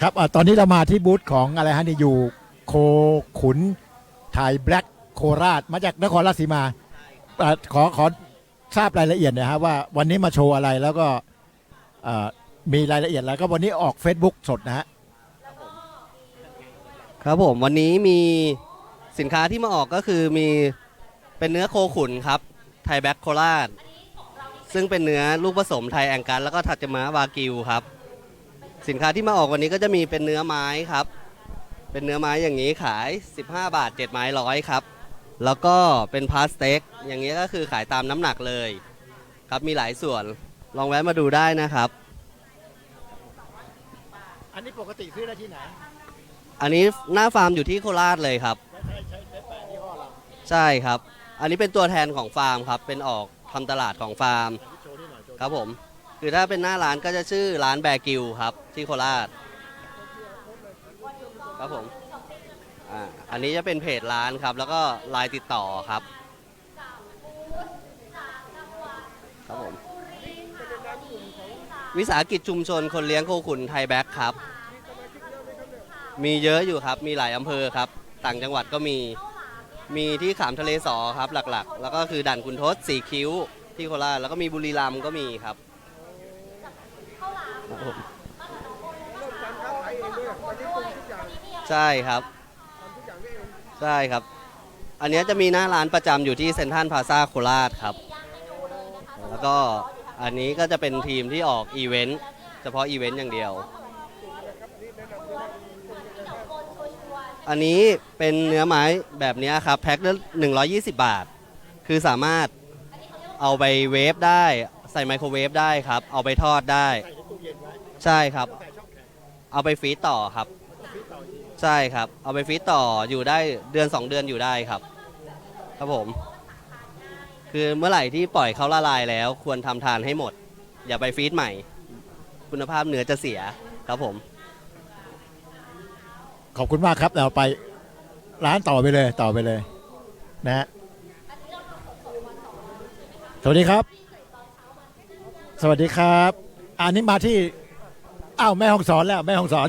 ครับตอนนี้เรามาที่บูธของอะไรฮะนี่อยู่โคขุนไทยแบล็กโคราชมาจากนครราชสีมาขอทราบรายละเอียดหนะฮะว่าวันนี้มาโชว์อะไรแล้วก็มีรายละเอียดแล้วก็วันนี้ออก Facebook สดนะฮะครับผมวันนี้มีสินค้าที่มาออกก็คือมีเป็นเนื้อโคขุนครับไทยแบ็คโคราชซึ่งเป็นเนื้อลูกผสมไทยแองกัสแล้วก็ทัจมะวากิวครับสินค้าที่มาออกวันนี้ก็จะมีเป็นเนื้อไม้ครับเป็นเนื้อไม้อย่างนี้ขาย15 บาท7 ไม้ร้อยครับแล้วก็เป็นพาสเต็กอย่างนี้ก็คือขายตามน้ำหนักเลยครับมีหลายส่วนลองแวะมาดูได้นะครับอันนี้ปกติซื้อได้ที่ไหนอันนี้หน้าฟาร์มอยู่ที่โคราชเลยครับใช่ครับอันนี้เป็นตัวแทนของฟาร์มครับเป็นออกทำตลาดของฟาร์มครับผมคือถ้าเป็นหน้าร้านก็จะชื่อร้านแบกิวครับที่โคราชครับผมอันนี้จะเป็นเพจร้านครับแล้วก็ไลน์ติดต่อครับครับผมวิสาหกิจชุมชนคนเลี้ยงโคขุนไทยแบ็คครับมีเยอะอยู่ครับมีหลายอำเภอครับต่างจังหวัดก็มีที่ขามทะเลสอครับหลักๆแล้วก็คือด่านขุนทดสีคิ้วที่โคราชแล้วก็มีบุรีรัมย์ก็มีครับใช่ครับใช่ครับอันนี้จะมีหน้าร้านประจำอยู่ที่เซ็นทรัลพลาซ่าโคราชครับแล้วก็อันนี้ก็จะเป็นทีมที่ออกอีเวนต์เฉพาะอีเวนต์อย่างเดียวอันนี้เป็นเนื้อไม้แบบนี้ครับแพ็คละ120 บาทคือสามารถเอาไปเวฟได้ใส่ไมโครเวฟได้ครับเอาไปทอดได้ใช่ครับเอาไปฟรีซต่อครับใช่ครับเอาไปฟรีซต่ออยู่ได้เดือน2 เดือนอยู่ได้ครับครับผมคือเมื่อไหร่ที่ปล่อยเขาละลายแล้วควรทำทานให้หมดอย่าไปฟรีซใหม่คุณภาพเนื้อจะเสียครับผมขอบคุณมากครับเราไปร้านต่อไปเลยนะฮะสวัสดีครับสวัสดีครับอันนี้มาที่แม่ฮ่องสอนแล้วแม่ฮ่องสอน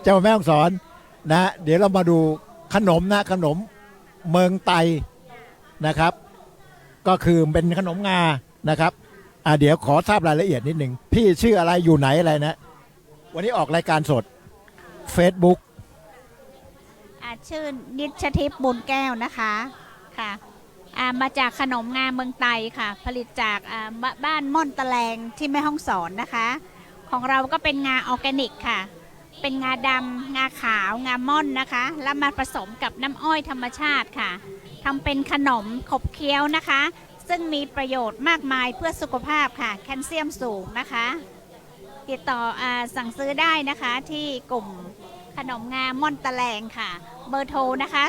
เจ้าแม่ฮ่องสอนนะเดี๋ยวเรามาดูขนมเมืองไตนะครับก็คือเป็นขนมงานะครับเดี๋ยวขอทราบรายละเอียดนิดหนึ่งพี่ชื่ออะไรอยู่ไหนอะไรนะวันนี้ออกรายการสด Facebookชื่อนิชทิพย์บุญแก้วนะคะค่ะมาจากขนมงาเมืองไตค่ะผลิตจากบ้านม่อนตะแลงที่แม่ฮ่องสอนนะคะของเราก็เป็นงาออร์แกนิกค่ะเป็นงาดำงาขาวงาม่อนนะคะแล้วมาผสมกับน้ำอ้อยธรรมชาติค่ะทำเป็นขนมขบเคี้ยวนะคะซึ่งมีประโยชน์มากมายเพื่อสุขภาพค่ะแคลเซียมสูงนะคะติดต่อสั่งซื้อได้นะคะที่กลุ่มขนมงาม่อนตะแลงค่ะเบอร์โทรนะคะ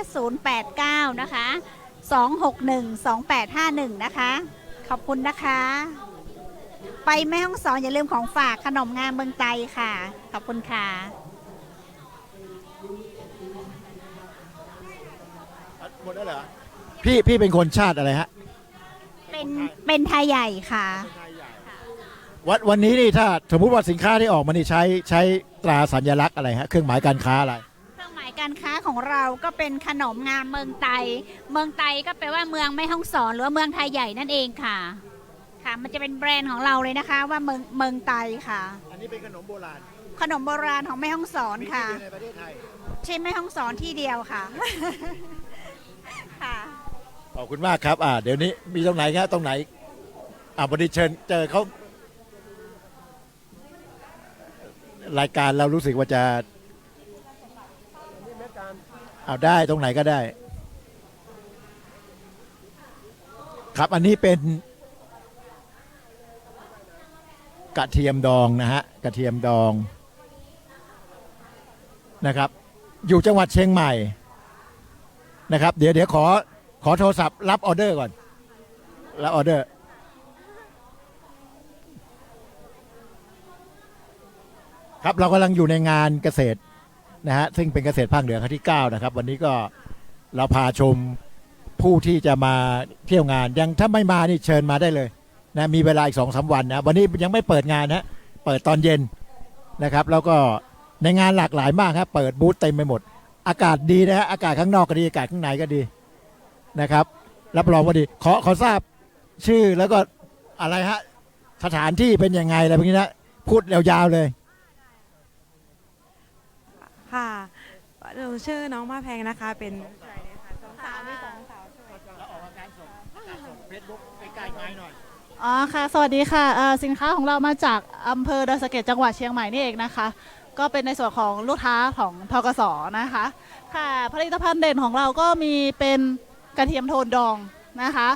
089นะคะ2612851นะคะขอบคุณนะคะไปแม่ฮ่องสอนอย่าลืมของฝากขนมงาเมืองไตค่ะขอบคุณค่ะหมดแล้วเหรอพี่เป็นคนชาติอะไรฮะเป็นไทยใหญ่ค่ะวันนี้นี่ถ้าสมมุติว่าสินค้าที่ออกมานี่ใช้ตราสัญลักษณ์อะไรฮะเครื่องหมายการค้าอะไรเครื่องหมายการค้าของเราก็เป็นขนมงาเมืองไตก็แปลว่าเมืองแม่ฮ่องสอนหรือว่าเมืองไทยใหญ่นั่นเองค่ะค่ะมันจะเป็นแบรนด์ของเราเลยนะคะว่าเมืองไตค่ะอันนี้เป็นขนมโบราณของแม่ฮ่องสอนค่ะในประเทศไทยใช่แม่ฮ่องสอนที่เดียวค่ะค่ะขอบคุณมากครับเดี๋ยวนี้มีตรงไหนครับตรงไหนบริเชิญเจอเขารายการเรารู้สึกว่าจะเอาได้ตรงไหนก็ได้ครับอันนี้เป็นกระเทียมดองนะฮะกระเทียมดองนะครับอยู่จังหวัดเชียงใหม่นะครับเดี๋ยวขอโทรศัพท์รับออเดอร์ก่อนรับออเดอร์ครับเรากำลังอยู่ในงานเกษตรนะฮะซึ่งเป็นเกษตรภาคเหนือครั้งที่9นะครับวันนี้ก็เราพาชมผู้ที่จะมาเที่ยวงานยังถ้าไม่มานี่เชิญมาได้เลยนะมีเวลาอีก2-3 วันนะวันนี้ยังไม่เปิดงานนะเปิดตอนเย็นนะครับแล้วก็ ในงานหลากหลายมากครับเปิดบูธเต็มไปหมด อากาศดีนะฮะอากาศข้างนอกก็ดีอากาศข้างในก็ดีนะครับรับรองว่าดีขอทราบชื่อแล้วก็อะไรฮะสถานที่เป็นยังไงอะไรพวกนี้นะพูดยาวๆเลย ค่ะหนูชื่อน้องมาแพงนะคะ เป็นอะไรเนี่ยค่ะสองสาวมีสองสาวช่วย เฟซบุ๊กใกล้ๆไม้หน่อย อ๋อค่ะสวัสดีค่ะสินค้าของเรามาจากอำเภอดอยสะเก็ดจังหวัดเชียงใหม่นี่เองนะคะ ก็เป็นในส่วนของลูกค้าของทกสนะคะค่ะผลิตภัณฑ์เด่นของเราก็มีเป็นกระเทียมโทนดองนะคะ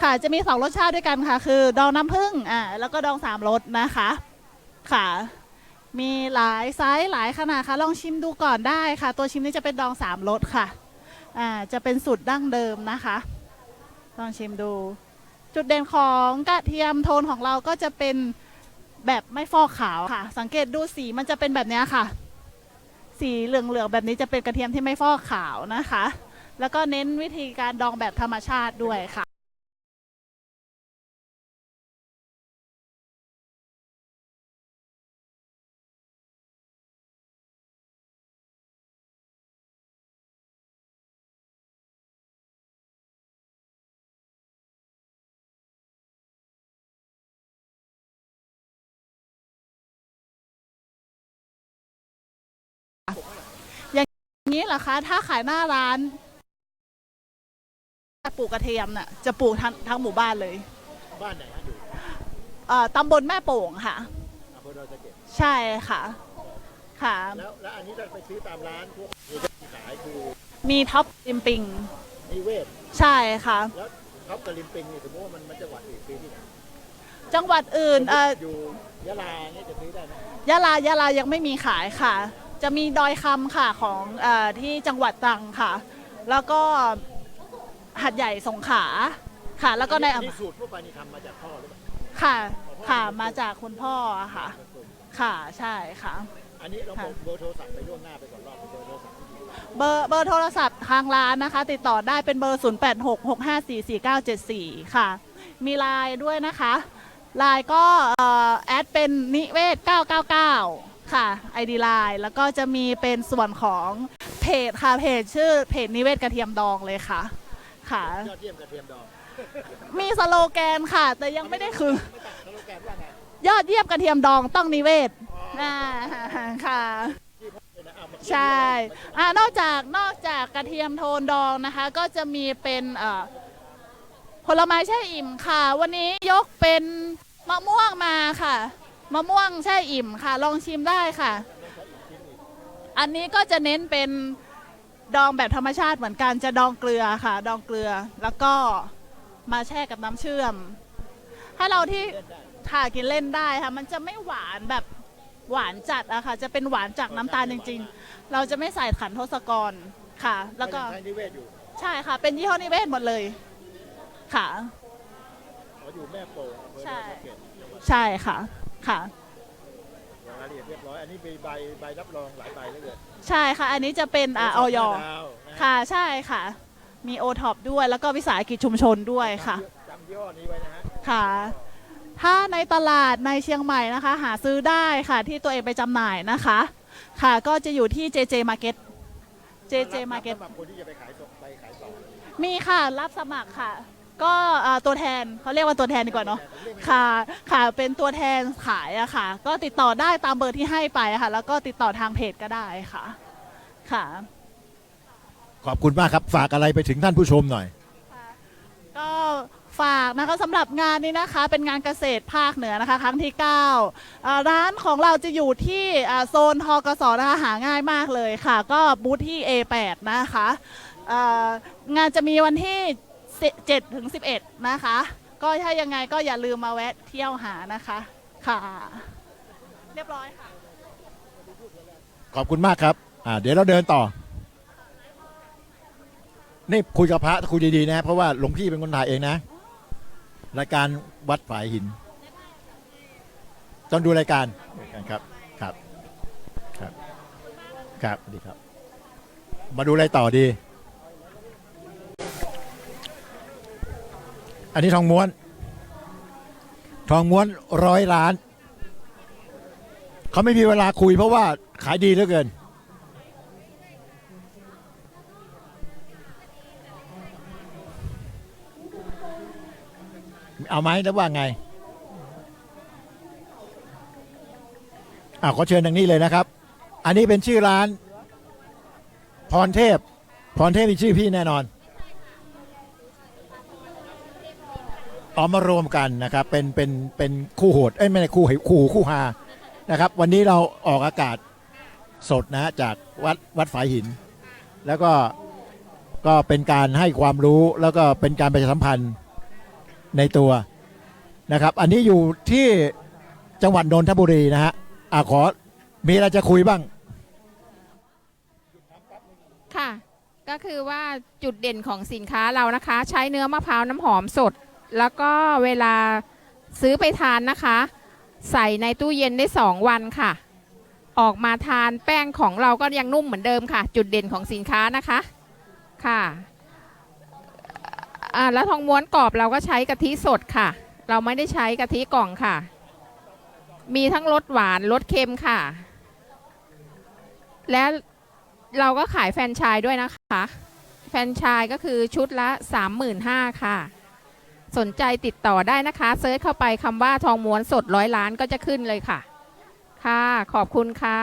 ค่ะจะมี2รสชาติด้วยกันค่ะคือดองน้ำผึ้งแล้วก็ดอง3รสนะคะค่ะมีหลายไซส์หลายขนาดค่ะลองชิมดูก่อนได้ค่ะ ตัวชิมนี้จะเป็นดอง3รสค่ะจะเป็นสูตรดั้งเดิมนะคะลองชิมดู จุดเด่นของกระเทียมโทนของเราก็จะเป็นแบบไม่ฟอกขาวค่ะสังเกตดูสีมันจะเป็นแบบนี้ค่ะสีเหลืองๆแบบนี้จะเป็นกระเทียมที่ไม่ฟอกขาวนะคะแล้วก็เน้นวิธีการดองแบบธรรมชาติด้วยค่ะอย่างนี้เหรอคะถ้าขายหน้าร้านปลูกกระเทียมน่ะจะปลูกทั้งหมู่บ้านเลย บ้านไหนฮะอยู่ ตำบลแม่โป่งค่ะ อำเภอดอยสะเก็ด ใช่ค่ะค่ะ แล้วอันนี้ถ้าไปซื้อตามร้านพวกที่ขายคือ มีท็อปริมปิง นิเวศ ใช่ค่ะ แล้วท็อปกับลิมปิงนี่สมมติว่ามันจังหวัดอื่นซื้อที่ไหน จังหวัดอื่นอยู่ยะลาเนี่ยจะซื้อได้ไหม ยะลายังไม่มีขายค่ะ จะมีดอยคำค่ะของที่จังหวัดตรังค่ะ แล้วก็หัดใหญ่สงขลาค่ะ แล้วก็ใน อันนี้สูตรทั่วไปนี่ทำมาจากพ่อหรือเปล่า ค่ะค่ะมาจากคุณพ่อค่ะ ค่ะใช่ค่ะ อันนี้เราบอกเบอร์โทรศัพท์ไปล่วงหน้าไปก่อนรอบเบอร์โทรศัพท์ เบอร์โทรศัพท์ทางร้านนะคะ ติดต่อได้เป็นเบอร์ 0866544974 ค่ะ มีไลน์ด้วยนะคะไลน์ก็แอดเป็นนิเวศ 999 ค่ะ ID ไลน์แล้วก็จะมีเป็นส่วนของเพจค่ะเพจชื่อเพจนิเวศกระเทียมดองเลยค่ะค่ะ ยอดเยี่ยมกระเทียมดอง มีสโลแกนค่ะ แต่ยังไม่ได้คือ ไม่ตัดสโลแกนว่าไง ยอดเยี่ยมกระเทียมดองต้องนิเวศค่ะ ใช่นอกจากกระเทียมโทนดองนะคะ ก็จะมีเป็นผลไม้แช่อิ่มค่ะ วันนี้ยกเป็นมะม่วงมาค่ะมะม่วงแช่อิ่มค่ะ ลองชิมได้ค่ะ อันนี้ก็จะเน้นเป็นดองแบบธรรมชาติเหมือนกันจะดองเกลือค่ะ ดองเกลือแล้วก็มาแช่กับน้ำเชื่อมถ้าเราที่ถ่ากินเล่นได้ค่ะ มันจะไม่หวานแบบหวานจัดอะค่ะ จะเป็นหวานจากน้ำตาลจริงๆ เราจะไม่ใส่ขันทศกรค่ะ แล้วก็ ใช้นิเวศอยู่ ใช่ค่ะ เป็นยี่ห้อนิเวศหมดเลยค่ะ ขออยู่แม่โป่งอำเภอดอยสะเก็ด ใช่ค่ะค่ะ รายละเอียดเรียบร้อยอันนี้มีใบรับรองหลายใบเลย ใช่ค่ะ อันนี้จะเป็นออยค่ะใช่ค่ะ มีโอท็อปด้วยแล้วก็วิสาหกิจชุมชนด้วยค่ะ จำยี่ห้อนี้ไว้นะฮะ ค่ะ ถ้าในตลาดในเชียงใหม่นะคะ หาซื้อได้ค่ะที่ตัวเองไปจำหน่ายนะคะ ค่ะก็จะอยู่ที่ JJ Market JJ Market สำหรับคนที่จะไปขายส่งไปขายต่อ มีค่ะรับสมัครค่ะ ก็ตัวแทนเขาเรียกว่าตัวแทนดีกว่าเนาะค่ะค่ะเป็นตัวแทนขายอะค่ะ ก็ติดต่อได้ตามเบอร์ที่ให้ไปค่ะ แล้วก็ติดต่อทางเพจก็ได้ค่ะค่ะ ขอบคุณมากครับฝากอะไรไปถึงท่านผู้ชมหน่อย ก็ฝากนะคะสำหรับงานนี้นะคะเป็นงานเกษตรภาคเหนือนะคะ ครั้งที่9ร้านของเราจะอยู่ที่โซนทกสนะคะหาง่ายมากเลยค่ะ ก็บูธที่ A8 นะคะงานจะมีวันที่7 ถึง 11 นะคะ ก็ถ้ายังไงก็อย่าลืมมาแวะเที่ยวหานะคะค่ะ เรียบร้อยค่ะ ขอบคุณมากครับเดี๋ยวเราเดินต่อ นี่คุยกับพระคุยดีๆนะเพราะว่าหลวงพี่เป็นคนถ่ายเองนะรายการวัดฝายหินต้องดูรายการครับครับครับครับดีครับ มาดูอะไรต่อดี อันนี้ทองม้วน100 ล้าน เขาไม่มีเวลาคุยเพราะว่าขายดีเหลือเกิน เอาไหมแล้วว่าไงขอเชิญทางนี้เลยนะครับ อันนี้เป็นชื่อร้านพรเทพมีชื่อพี่แน่นอนเอามารวมกันนะครับเป็นคู่โหดไม่ใช่คู่ฮานะครับ วันนี้เราออกอากาศสดนะจากวัดฝายหิน แล้วก็เป็นการให้ความรู้แล้วก็เป็นการประชาสัมพันธ์ในตัวนะครับ อันนี้อยู่ที่จังหวัดนนทบุรีนะฮะขอมีอะไรจะคุยบ้าง ค่ะ ก็คือว่าจุดเด่นของสินค้าเรานะคะ ใช้เนื้อมะพร้าวน้ำหอมสด แล้วก็เวลาซื้อไปทานนะคะ ใส่ในตู้เย็นได้2 วันค่ะ ออกมาทานแป้งของเราก็ยังนุ่มเหมือนเดิมค่ะ จุดเด่นของสินค้านะคะค่ะแล้วทองม้วนกรอบเราก็ใช้กะทิสดค่ะ เราไม่ได้ใช้กะทิกล่องค่ะ มีทั้งรสหวานรสเค็มค่ะ และเราก็ขายแฟรนไชส์ด้วยนะคะแฟรนไชส์ก็คือชุดละ 35,000ค่ะสนใจติดต่อได้นะคะเซิร์ชเข้าไปคำว่าทองม้วนสด100 ล้านก็จะขึ้นเลยค่ะค่ะขอบคุณค่ะ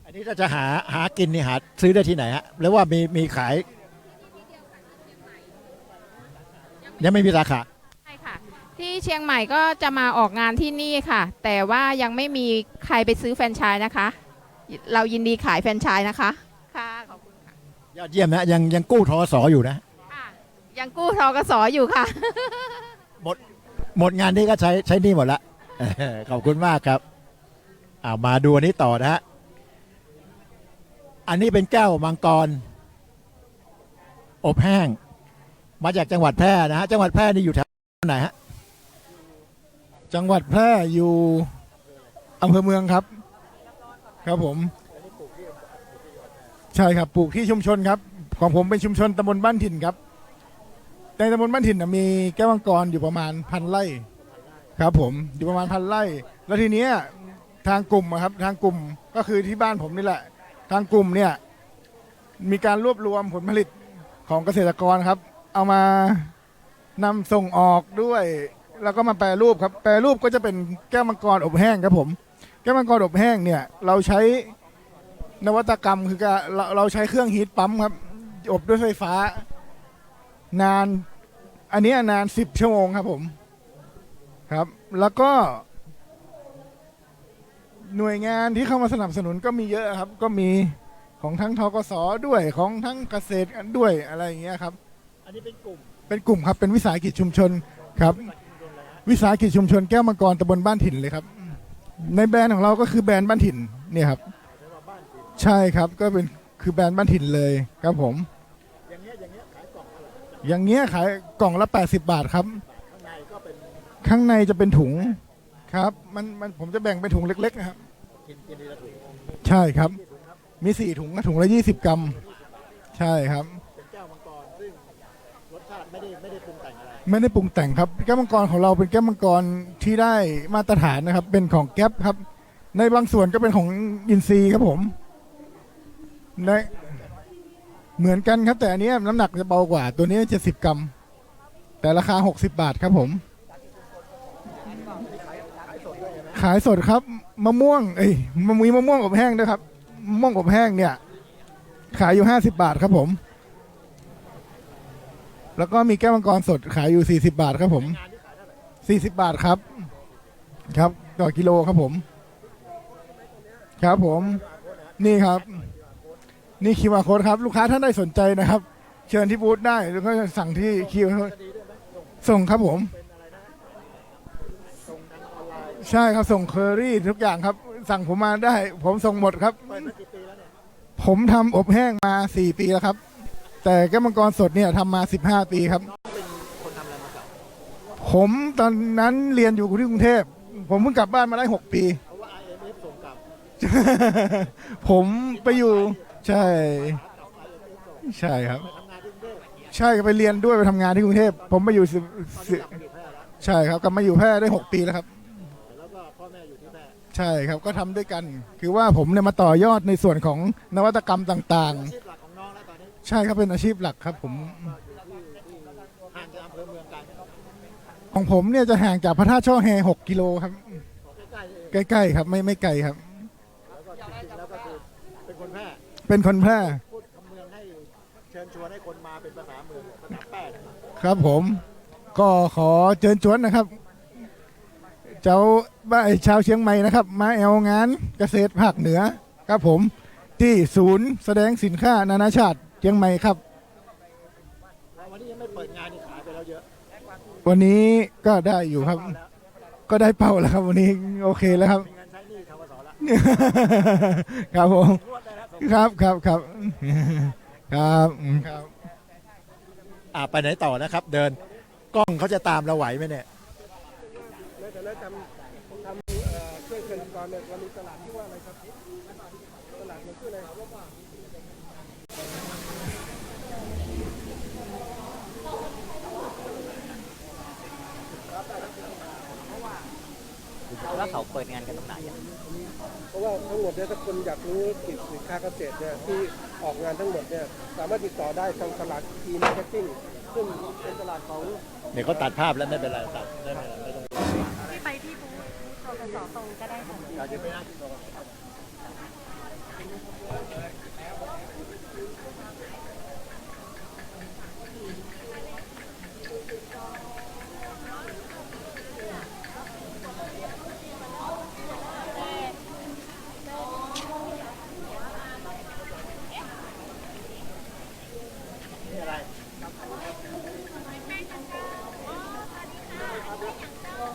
อันนี้ถ้าจะหากินนี่หาซื้อได้ที่ไหนฮะแล้วว่ามีขายยังไม่มีราคา ใช่ค่ะที่เชียงใหม่ก็จะมาออกงานที่นี่ค่ะ แต่ว่ายังไม่มีใครไปซื้อแฟรนไชส์นะคะ เรายินดีขายแฟรนไชส์นะคะค่ะขอบคุณค่ะ ยอดเยี่ยมนะยังกู้ทสอยู่นะ ค่ะยังกู้ทกสอยู่ค่ะ หมดงานนี้ก็ใช้หนี่หมดละ ขอบคุณมากครับมาดูอันนี้ต่อนะฮะอันนี้เป็นแก้วมังกรอบแห้งมาจากจังหวัดแพร่นะฮะจังหวัดแพร่นี่อยู่แถวไหนฮะ จังหวัดแพร่อยู่อำเภอเมืองครับ ครับผม ใช่ครับปลูกที่ชุมชนครับ ของผมเป็นชุมชนตำบลบ้านถิ่นครับในตำบลบ้านถิ่นมีแก้วมังกรอยู่ประมาณ1,000 ไร่ครับผมอยู่ประมาณ1,000 ไร่ แล้วทีเนี้ยทางกลุ่มอะครับทางกลุ่มก็คือที่บ้านผมนี่แหละทางกลุ่มเนี่ยมีการรวบรวมผลผลิตของเกษตรกรครับ เอามานำส่งออกด้วย แล้วก็มาแปรรูปครับแปรรูปก็จะเป็นแก้วมังกรอบแห้งครับผมแก้วมังกรอบแห้งเนี่ยเราใช้นวัตกรรมคือเราใช้เครื่องฮีทปั๊มครับอบด้วยไฟฟ้านานอันนี้นาน10 ชั่วโมงครับผมครับแล้วก็หน่วยงานที่เข้ามาสนับสนุนก็มีเยอะครับก็มีของทั้งทกสด้วยของทั้งเกษตรด้วยอะไรอย่างเงี้ยครับอันนี้เป็นกลุ่มครับเป็นวิสาหกิจชุมชนครับวิสาหกิจชุมชนแก้วมังกรตำบลบ้านถิ่นเลยครับในแบรนด์ของเราก็คือแบรนด์บ้านถิ่นเนี่ยครับใช่ครับก็เป็นคือแบรนด์บ้านถิ่นเลยครับผมอย่างเงี้ยขายกล่องอย่างเงี้ยขายกล่องละ80 บาทครับข้างในจะเป็นถุงครับมันผมจะแบ่งเป็นถุงเล็กๆนะครับใช่ครับมี4 ถุงถุงละ20 กรัมใช่ครับเป็นแก้วมังกรซึ่งรสชาติไม่ได้ปรุงแต่งอะไร ไม่ได้ปรุงแต่งครับแก้วมังกรของเราเป็นแก้วมังกรที่ได้มาตรฐานนะครับเป็นของแก๊ปครับในบางส่วนก็เป็นของอินซีครับผมในเหมือนกันครับแต่อันนี้น้ำหนักจะเบากว่าตัวนี้70 กรัมแต่ราคา60 บาทครับผมขายสดครับมะม่วงมีมะม่วงอบแห้งด้วยครับมะม่วงอบแห้งเนี่ยขายอยู่50 บาทครับผมแล้วก็มีแก้วมังกรสดขายอยู่40 บาทครับผม40 บาทครับครับต่อกิโลครับผมครับผมนี่ครับนี่คิวอาร์โค้ดครับลูกค้าท่านใดสนใจนะครับ เชิญที่บูธได้แล้วก็สั่งที่คิวส่งครับผมใช่ครับส่งเคอรี่ทุกอย่างครับสั่งผมมาได้ผมส่งหมดครับผมทำอบแห้งมา4 ปีแล้วครับแต่แก้วมังกรสดเนี่ยทำมา15 ปีครับผมตอนนั้นเรียนอยู่ที่กรุงเทพผมเพิ่งกลับบ้านมาได้6 ปีผมไปอยู่ใช่ครับใช่ไปเรียนด้วยไปทำงานที่กรุงเทพผมไปอยู่ใช่ครับกลับมาอยู่แพร่ได้6 ปีแล้วครับ ใช่ครับก็ทำด้วยกัน คือว่าผมเนี่ยมาต่อยอดในส่วนของนวัตกรรมต่าง อาชีพหลักของน้องแล้วตอนนี้ ๆ ใช่ครับเป็นอาชีพหลักครับผม ห่างจากอำเภอเมืองไกลไหม ของผมเนี่ยจะห่างจากพระธาตุช่อแฮ6 กิโลครับ ใกล้ๆเอง ใกล้ๆครับไม่ไกลครับ แล้วก็จริงๆแล้วก็คือเป็นคนแพร่ เป็นคนแพร่ พูดคำเมืองให้เชิญชวนให้คนมาเป็นภาษาเมืองภาษาแพร่นะครับ ครับผมก็ขอเชิญชวนนะครับ เจ้าบ้านชาวเชียงใหม่นะครับ มาแอลงานเกษตรภาคเหนือครับผมที่ศูนย์แสดงสินค้านานาชาติเชียงใหม่ครับ วันนี้ยังไม่เปิดงานนี่ขายไปแล้วเยอะ วันนี้ก็ได้อยู่ครับ ก็ได้เป้าแล้วครับวันนี้โอเคแล้วครับ มีเงินใช้หนี้ทกสแล้ว ครับผม รวดได้แล้ว ครับครับครับครับครับ ไปไหนต่อนะครับ เดินกล้องเขาจะตามเราไหวไหมเนี่ย แล้วเขาเปิดงานกันตรงไหนอ่ะ เพราะว่าทั้งหมดเนี่ยถ้าคนอยากรู้กิจสินค้าเกษตรเนี่ยที่ออกงานทั้งหมดเนี่ยสามารถติดต่อได้ทางตลาดทีมาร์เก็ตติ้งซึ่งเป็นตลาดของ เดี๋ยวเขาตัดภาพแล้วไม่เป็นไรตัดได้ไหมไม่ต้อง ที่ไปที่บูธทกสตรงก็ได้ค่ะ อยากจะไปนั่งกินโต๊ะ นี่อะไร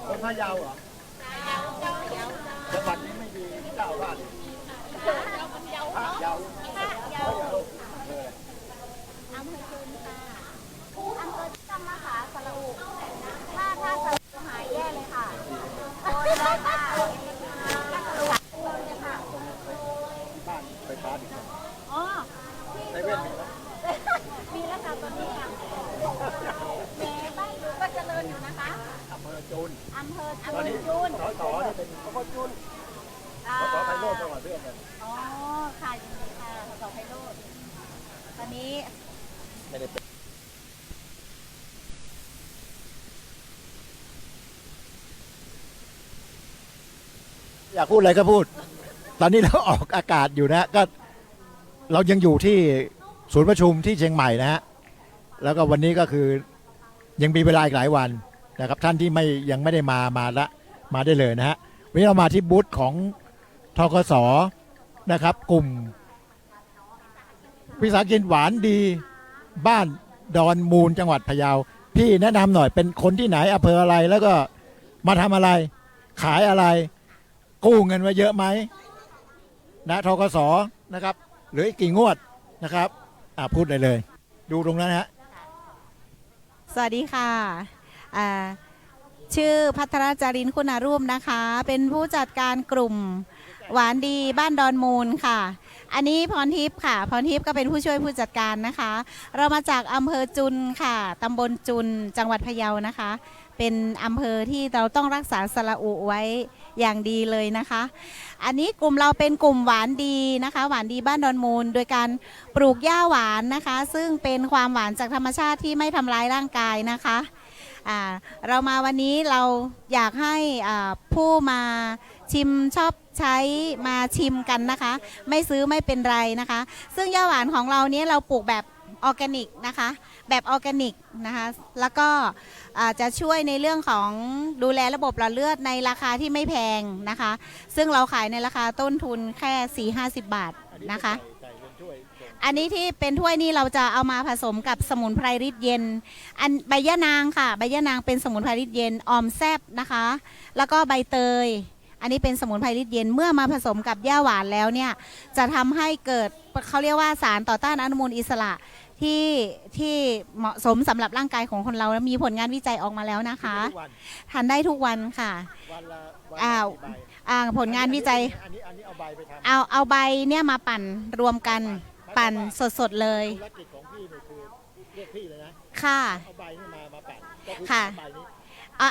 คนพะเยาเหรอจังหวัดนี้ไม่มีเจ้าบ้านพะเยาอำเภอจุนค่ะอำเภอจำมาขาสระอุถ้าสระอุหายแย่เลยค่ะโอ้ยได้ค่ะ บ้านไฟฟ้าดิ อ๋อที่ ไซเว่นมีไหม มีแล้วค่ะตอนนี้ค่ะแหม่บ้านอยู่ก็เจริญอยู่นะคะ อำเภอจูน อำเภอ ตอนนี้ จุน สสนี่เป็นสสจูนสสไพโรจน์จังหวัดเพื่อนกัน อ๋อค่ะยินดีค่ะสสไพโรจน์ตอนนี้ ไม่ได้เป็นอยากพูดอะไรก็พูด ตอนนี้เราออกอากาศอยู่นะ ก็เรายังอยู่ที่ศูนย์ประชุมที่เชียงใหม่นะฮะ แล้วก็วันนี้ก็คือยังมีเวลาอีกหลายวันนะครับ ท่านที่ยังไม่ได้มาละมาได้เลยนะฮะ วันนี้เรามาที่บูธของทกสนะครับ กลุ่มวิสาหกิจหวานดีบ้านดอนมูลจังหวัดพะเยา พี่แนะนำหน่อยเป็นคนที่ไหนอำเภออะไรแล้วก็มาทำอะไร ขายอะไร กู้เงินไว้เยอะไหมนะทกสนะครับหรืออีกกี่งวดนะครับพูดได้เลย ดูตรงนั้นฮะ สวัสดีค่ะชื่อพัทรจารินคุณารุ่มนะคะ เป็นผู้จัดการกลุ่มหวานดีบ้านดอนมูลค่ะ อันนี้พรทิพย์ค่ะ พรทิพย์ก็เป็นผู้ช่วยผู้จัดการนะคะ เรามาจากอำเภอจุนค่ะตำบลจุนจังหวัดพะเยานะคะ เป็นอำเภอที่เราต้องรักษาสระอุไว้อย่างดีเลยนะคะ อันนี้กลุ่มเราเป็นกลุ่มหวานดีนะคะ หวานดีบ้านดอนมูลโดยการปลูกหญ้าหวานนะคะ ซึ่งเป็นความหวานจากธรรมชาติที่ไม่ทำร้ายร่างกายนะคะเรามาวันนี้เราอยากให้ผู้มาชิมชอบใช้มาชิมกันนะคะ ไม่ซื้อไม่เป็นไรนะคะ ซึ่งหญ้าหวานของเราเนี้ยเราปลูกแบบออร์แกนิกนะคะแบบออร์แกนิกนะคะแล้วก็จะช่วยในเรื่องของดูแลระบบหลอดเลือดในราคาที่ไม่แพงนะคะ ซึ่งเราขายในราคาต้นทุนแค่ 4-50 บาทนะคะ อันนี้ที่เป็นถ้วยนี่เราจะเอามาผสมกับสมุนไพรฤทธิ์เย็นอันใบยะนางค่ะใบยะนางเป็นสมุนไพรฤทธิ์เย็นออมแซบนะคะแล้วก็ใบเตยอันนี้เป็นสมุนไพรฤทธิ์เย็นเมื่อมาผสมกับหญ้าหวานแล้วเนี่ยจะทำให้เกิดเขาเรียกว่าสารต่อต้านอนุมูลอิสระที่เหมาะสมสำหรับร่างกายของคนเราแล้วมีผลงานวิจัยออกมาแล้วนะคะทานได้ทุกวันค่ะผลงานวิจัยเอาใบเนี่ยมาปั่นรวมกันปั่นสดๆเลย ธุรกิจของพี่นี่คือเรียกพี่เลยนะ ค่ะ เอาใบนี่มาปั่นก็คือ ค่ะ ใบนี้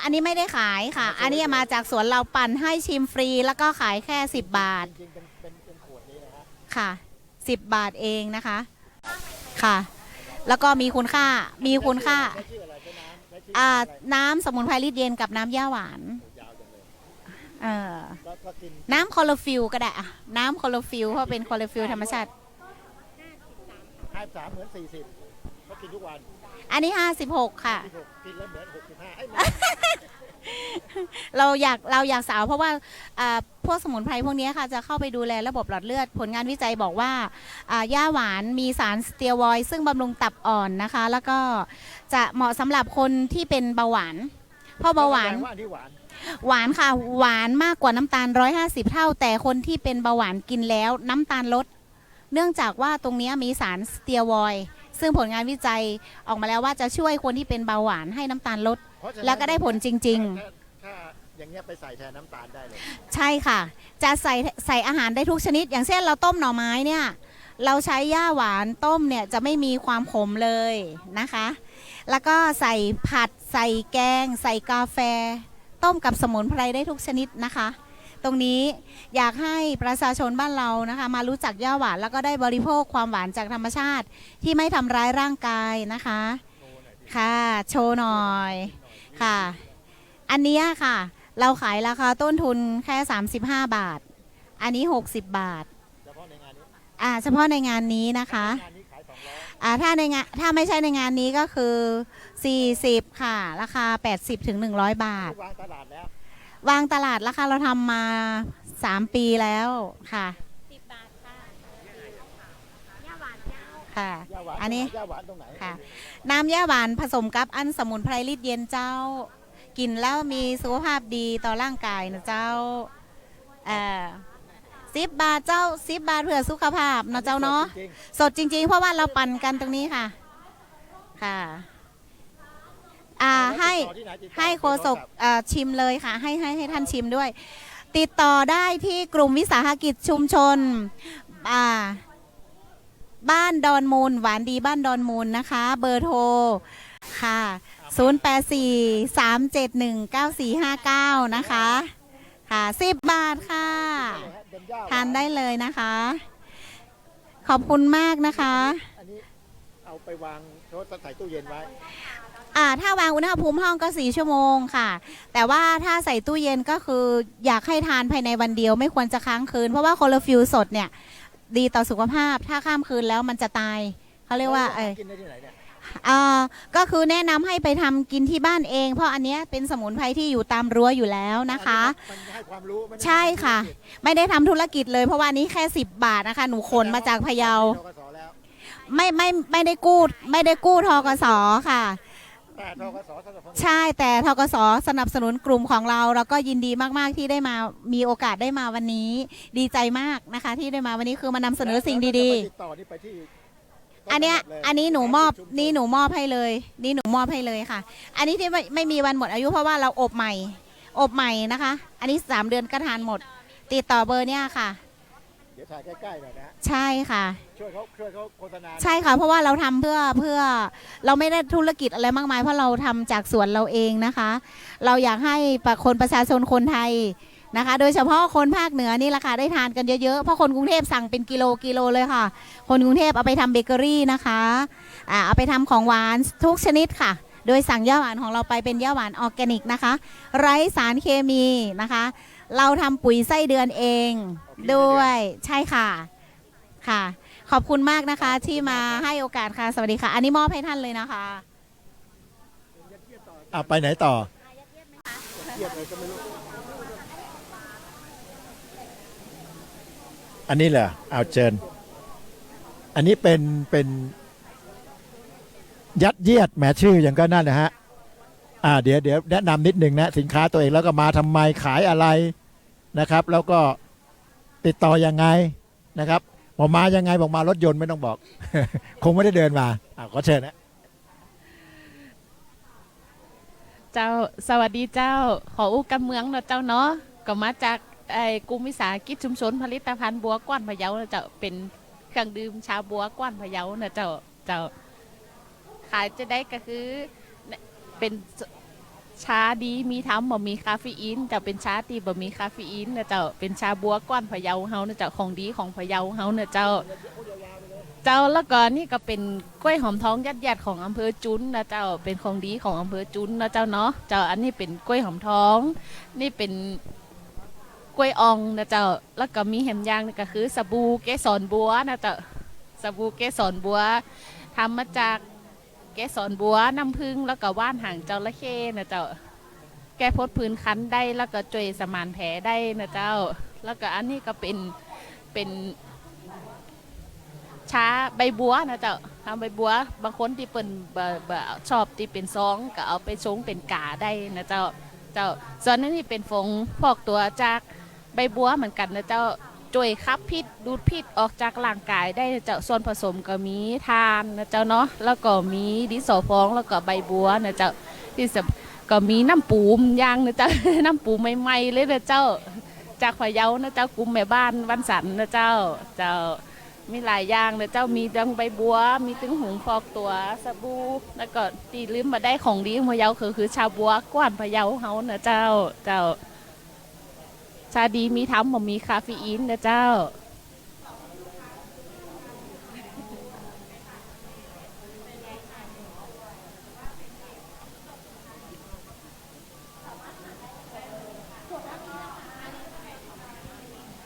อันนี้ไม่ได้ขายค่ะ อันนี้มาจากสวนเราปั่นให้ชิมฟรีแล้วก็ขายแค่10 บาท จริงๆเป็นขวดนี้นะฮะ ค่ะ10 บาทเองนะคะค่ะ แล้วก็มีคุณค่าใช้ชื่ออะไรใช้น้ำใช้ชื่ออะไร น้ำสมุนไพรลิตรเย็นกับน้ำย่าหวาน ยาวจังเลย เออ ก็กิน น้ำคลอโรฟิลก็ได้อะน้ำคลอโรฟิลเพราะเป็นคลอโรฟิลธรรมชาติ 53เหมือน40ก็กินทุกวัน อันนี้56ค่ะ กินแล้วเหมือน65ไอ้ย เราอยากสาวเพราะว่าพวกสมุนไพรพวกนี้ค่ะจะเข้าไปดูแลระบบหลอดเลือด ผลงานวิจัยบอกว่าย่าหวานมีสารสเตียรอยด์ซึ่งบำรุงตับอ่อนนะคะ แล้วก็จะเหมาะสำหรับคนที่เป็นเบาหวานเพราะเบาหวาน แสดงว่าอันนี้หวาน หวานค่ะหวานมากกว่าน้ำตาล150เท่า แต่คนที่เป็นเบาหวานกินแล้วน้ำตาลลด เนื่องจากว่าตรงนี้มีสารสเตียรอยด์ซึ่งผลงานวิจัยออกมาแล้วว่าจะช่วยคนที่เป็นเบาหวานให้น้ำตาลลด เพราะฉะนั้น แล้วก็ได้ผลจริง ถ้าอย่างเงี้ยไปใส่แทนน้ำตาลได้เลย ๆ ใช่ค่ะ จะใส่อาหารได้ทุกชนิด อย่างเช่นเราต้มหน่อไม้เนี่ยเราใช้ย่าหวานต้มเนี่ยจะไม่มีความขมเลยนะคะ แล้วก็ใส่ผัดใส่แกง ใส่กาแฟ ต้มกับสมุนไพรได้ทุกชนิดนะคะ ตรงนี้อยากให้ประชาชนบ้านเรานะคะมารู้จักย่าหวานแล้วก็ได้บริโภคความหวานจากธรรมชาติที่ไม่ทำร้ายร่างกายนะคะค่ะโชว์หน่อยค่ะ อันเนี้ยค่ะเราขายราคาต้นทุนแค่35 บาท อันนี้60 บาท เฉพาะในงานนี้ เฉพาะในงานนี้นะคะ งานนี้ขาย200 ถ้าในงานถ้าไม่ใช่ในงานนี้ก็คือ40ค่ะราคา80 ถึง 100 บาท วางตลาดแล้ว วางตลาดราคาเราทำมา3 ปีแล้วค่ะ10 บาทค่ะย่าหวานค่ะ ย่าหวาน อันนี้ ย่าหวานตรงไหน ค่ะ น้ำย่าหวานผสมกับอันสมุนไพรลิตรเย็นเจ้า กินแล้วมีสุขภาพดีต่อร่างกายนะเจ้า10 บาทเจ้า10 บาทเพื่อสุขภาพนะเจ้าเนาะ จริง สดจริงๆ เพราะว่าเราปั่นกันตรงนี้ค่ะค่ะๆ ให้ ติดต่อที่ไนติดต่อ ให้โฆษกชิมเลยค่ะให้ท่านชิมด้วย ติดต่อได้ที่กลุ่มวิสาหกิจชุมชนบ้านดอนมูลหวานดีบ้านดอนมูลนะคะ เบอร์โทรค่ะ0843719459นะคะค่ะ10 บาทค่ะ เป็นย่าหว ทานได้เลยนะคะ ขอบคุณมากนะคะ อันนี้เอาไปวางโต๊ะใส่ตู้เย็นไว้ ถ้าวางอุณหภูมิห้องก็4 ชั่วโมงค่ะ แต่ว่าถ้าใส่ตู้เย็นก็คืออยากให้ทานภายในวันเดียวไม่ควรจะค้างคืน เพราะว่าคลอโรฟิลสดเนี่ยดีต่อสุขภาพ ถ้าข้ามคืนแล้วมันจะตายเขาเรียกว่า กินได้ที่ไหนเนี่ย ก็คือแนะนำให้ไปทำกินที่บ้านเอง เพราะอันเนี้ยเป็นสมุนไพรที่อยู่ตามรั้วอยู่แล้วนะคะ มันให้ความรู้ไม่ได้ ใช่ค่ะ ไม่ได้ทำธุรกิจเลยเพราะว่านี้แค่10 บาทนะคะหนูขนมาจากพะเยา ธกสแล้ว ไม่ได้กู้ทกสค่ะ แต่ธกสสนับสนุน ใช่แต่ทกสสนับสนุนกลุ่มของเราแล้วก็ยินดีมากๆที่ได้มามีโอกาสได้มาวันนี้ ดีใจมากนะคะ ที่ได้มาวันนี้คือมานำเสนอสิ่งดี แล้วจะไปติดต่อนี่ไปที่ ๆ อันนี้หนูมอบนี่หนูมอบให้เลย นี่หนูมอบให้เลยค่ะ อันนี้ที่ไม่มีวันหมดอายุเพราะว่าเราอบใหม่นะคะ อันนี้3 เดือนก็ทานหมด ติดต่อเบอร์เนี่ยค่ะ เดี๋ยวถ่ายใกล้ๆหน่อยนะฮะ ใช่ค่ะ ช่วยเขาโฆษณา ใช่ค่ะเพราะว่าเราทำเพื่อเราไม่ได้ธุรกิจอะไรมากมายเพราะเราทำจากสวนเราเองนะคะ เราอยากให้ประชาชนคนไทยนะคะ โดยเฉพาะคนภาคเหนือนี่ราคาได้ทานกันเยอะๆเพราะคนกรุงเทพสั่งเป็นกิโลเลยค่ะ คนกรุงเทพเอาไปทำเบเกอรี่นะคะเอาไปทำของหวานทุกชนิดค่ะ โดยสั่งย่าหวานของเราไปเป็นย่าหวานออร์แกนิกนะคะ ไร้สารเคมีนะคะ เราทำปุ๋ยไส้เดือนเองด้วยใช่ค่ะค่ะ ขอบคุณมากนะคะที่มาให้โอกาสค่ะสวัสดีค่ะ อันนี้มอบให้ท่านเลยนะคะ ไปไหนต่อเทียบเลยก็ไม่รู้อันนี้เหรอเอาเชิญอันนี้เป็นยัดเยียดแหมชื่ออย่างก็นั่นนะฮะเดี๋ยวแนะนำนิดหนึ่งนะสินค้าตัวเองแล้วก็มาทำไมขายอะไรนะครับ แล้วก็ติดต่อยังไงนะครับบอกมายังไงบอกมารถยนต์ไม่ต้องบอก คงไม่ได้เดินมาขอเชิญนะ เจ้าสวัสดีเจ้าขออู้กำเมืองเนาะเจ้าเนาะก็มาจากกลุ่มวิสาหกิจชุมชนผลิตภัณฑ์บัวก้อนพะเยาเนาะเจ้าเป็นเครื่องดื่มชาบัวก้อนพะเยาเนาะเจ้าขายจะได้ก็คือเป็น ชาดีมีทำบ่มีคาเฟอีนจะเป็นชาตีบ่มีคาเฟอีนนะเจ้าเป็นชาบัวก้อนพะเยาเฮานะเจ้าของดีของพะเยาเฮานะเจ้าแล้วก็นี่ก็เป็นกล้วยหอมทองยัดๆของอำเภอจุนนะเจ้าเป็นของดีของอำเภอจุนนะเจ้าเนาะเจ้าอันนี้เป็นกล้วยหอมทองนี่เป็นกล้วยอ่องนะเจ้าแล้วก็มีแหมยางนี่ก็คือสบู่เกสรบัวนะเจ้าสบู่เกสรบัวทำมาจากเกสรบัวน้ำผึ้งแล้วก็ว่านหางจระเข้นะเจ้าแก้พดพื้นคันได้แล้วก็จ่วยสมานแผลได้นะเจ้าแล้วก็อันนี้ก็เป็นชาใบบัวนะเจ้าทำใบบัวบางคนที่เป็นชอบที่เป็นซองก็เอาไปชงเป็นกาได้นะเจ้าส่วนนี้เป็นฟงพอกตัวจากใบบัวเหมือนกันนะเจ้าจ่วยคับพิษดูดพิษออกจากร่างกายได้นะเจ้าส่วนผสมก็มีทานนะเจ้าเนาะแล้วก็มีดินสอฟองแล้วก็ใบบัวนะเจ้าที่ก็มีน้ำปูมยางนะเจ้า น้ำปูใหม่ๆเลยนะเจ้าจากพะเยานะเจ้ากลุ่มแม่บ้านวันสันนะเจ้ามีหลายอย่างนะเจ้ามีทั้งใบบัวมีทั้งหุงฟอกตัวสบู่แล้วก็ตีลืมมาได้ของดีของพะเยาคือชาบัวก้อนพะเยาเฮานะเจ้าชาดีมีทำบ่มีคาเฟอีนนะเจ้า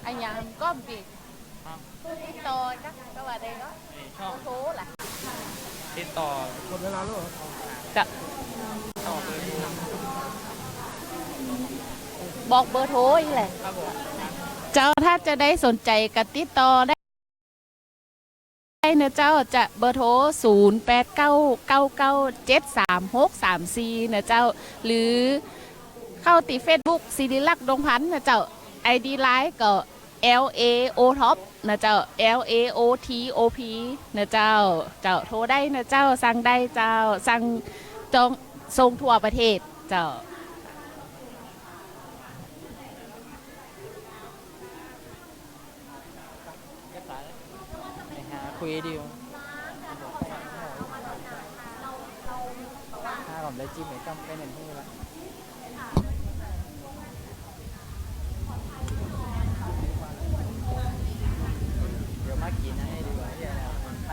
อันยังก็บิดติดต่อจักก็ว่าได้เนาะโทรล่ะติดต่อ หมดเวลาแล้วเหรอ จะบอกเบอร์โทรอีกแหละเจ้าถ้าจะได้สนใจกับติดต่อได้นะเจ้าจะเบอร์โทร0899973634นะเจ้าหรือเข้าติ Facebook ศิริลักษณ์ดงพันธ์นะเจ้า ID ไลน์ก็ LAOTOP นะเจ้า LAOTOP นะเจ้าโทรได้นะเจ้าสั่งได้เจ้าสั่งจองส่งทั่วประเทศเจ้าคุยดีถ้าผมได้จิ้มเนี่ยจำเป็นหนึ่งที่ละเดี๋ยวมากินให้ดีกว่าไป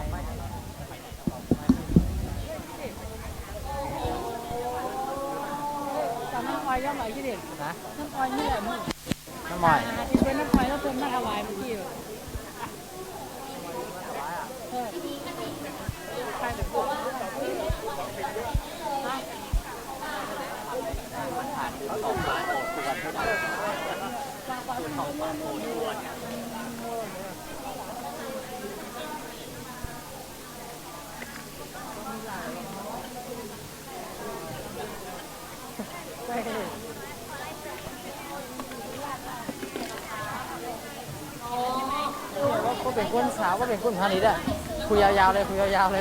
น้ำอ้อยย่อมไหลที่เด็ดนะน้ำอ้อยนี่แหละมึงน้ำอ้อยที่เป็นน้ำอ้อยแล้วเป็นน้ำอ้อยเมื่อกี้ก็เป็นคนสาวก็เป็นคนพาณิชย์อะคุยยาวๆเลยเ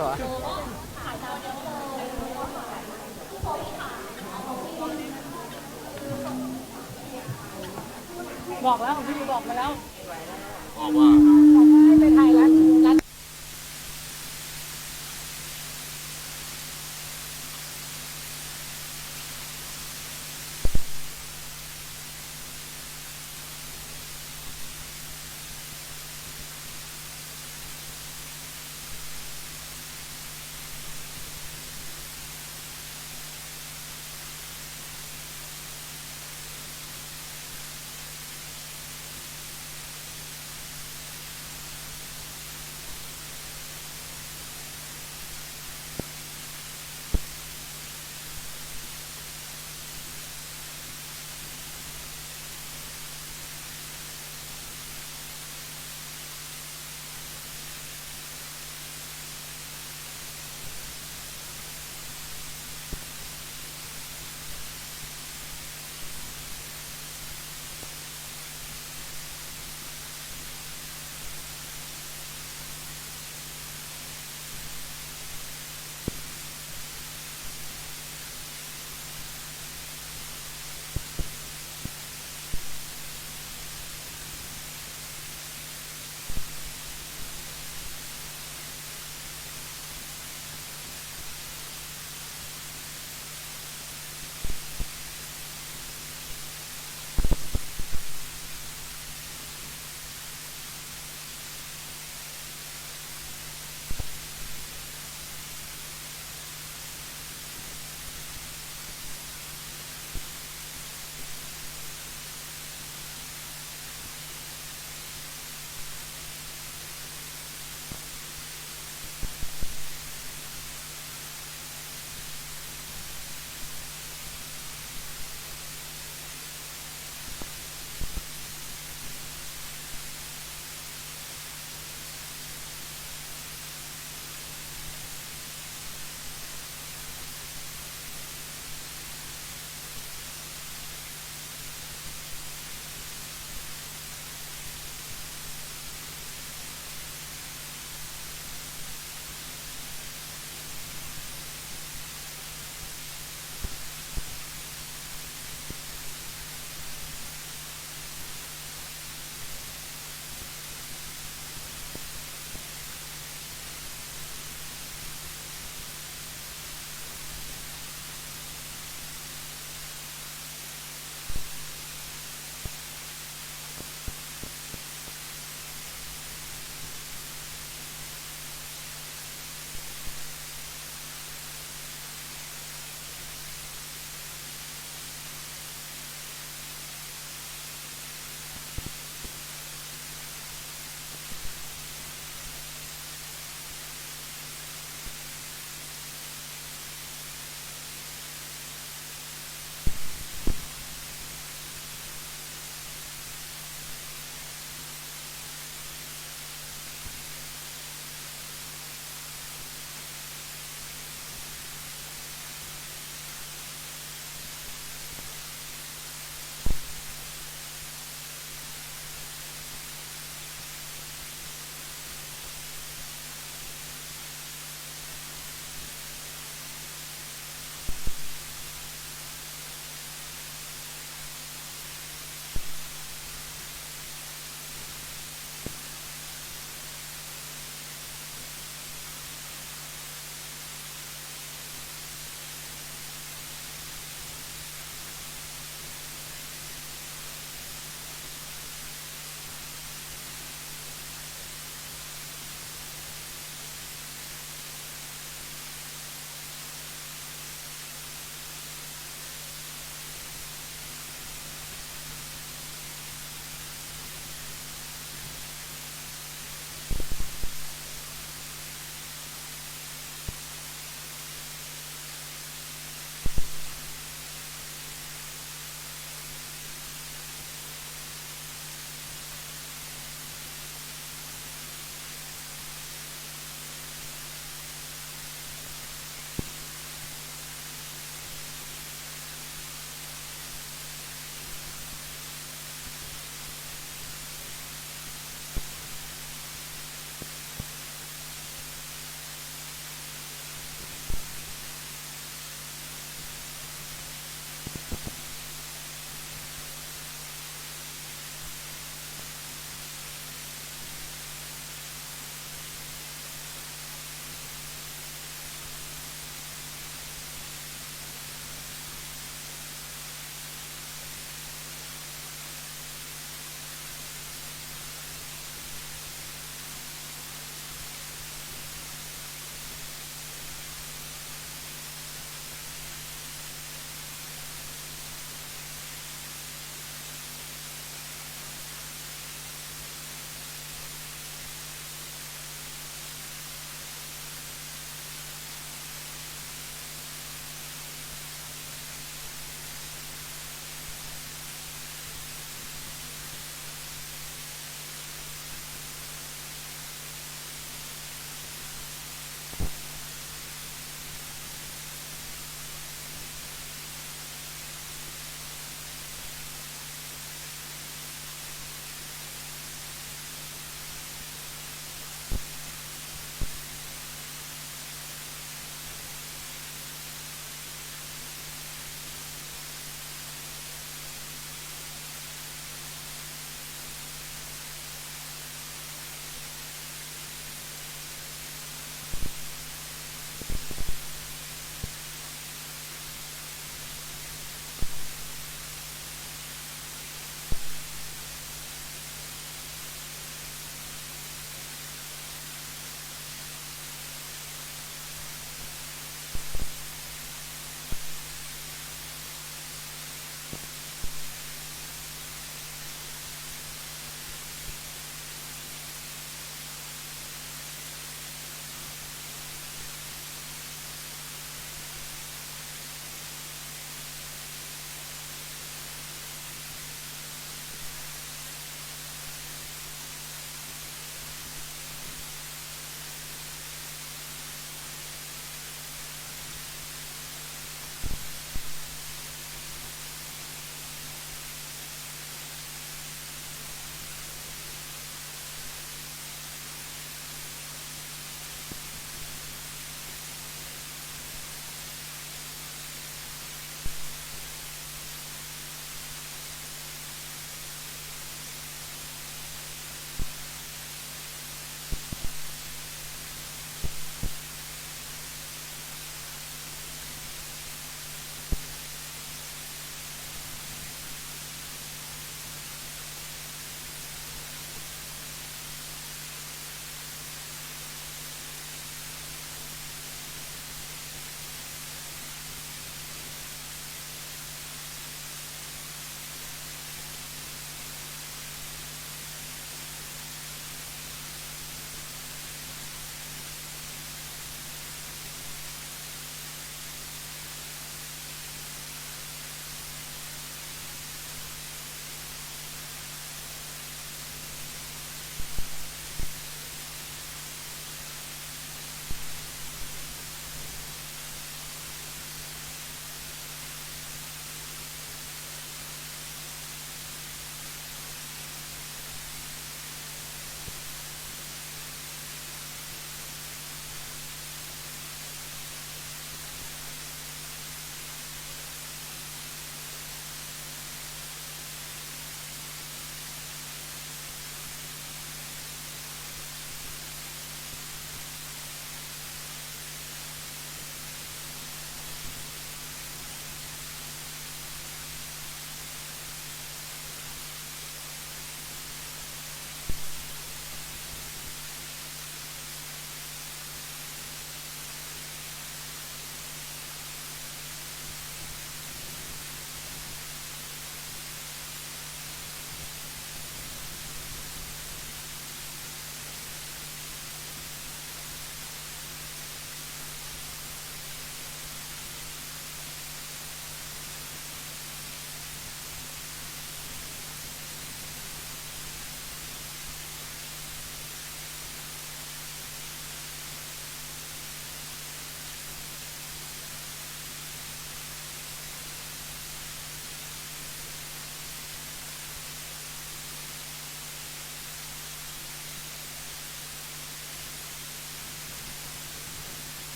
หรอบอกแล้วของพี่บอกมาแล้วบอกว่าไปไทยร้าน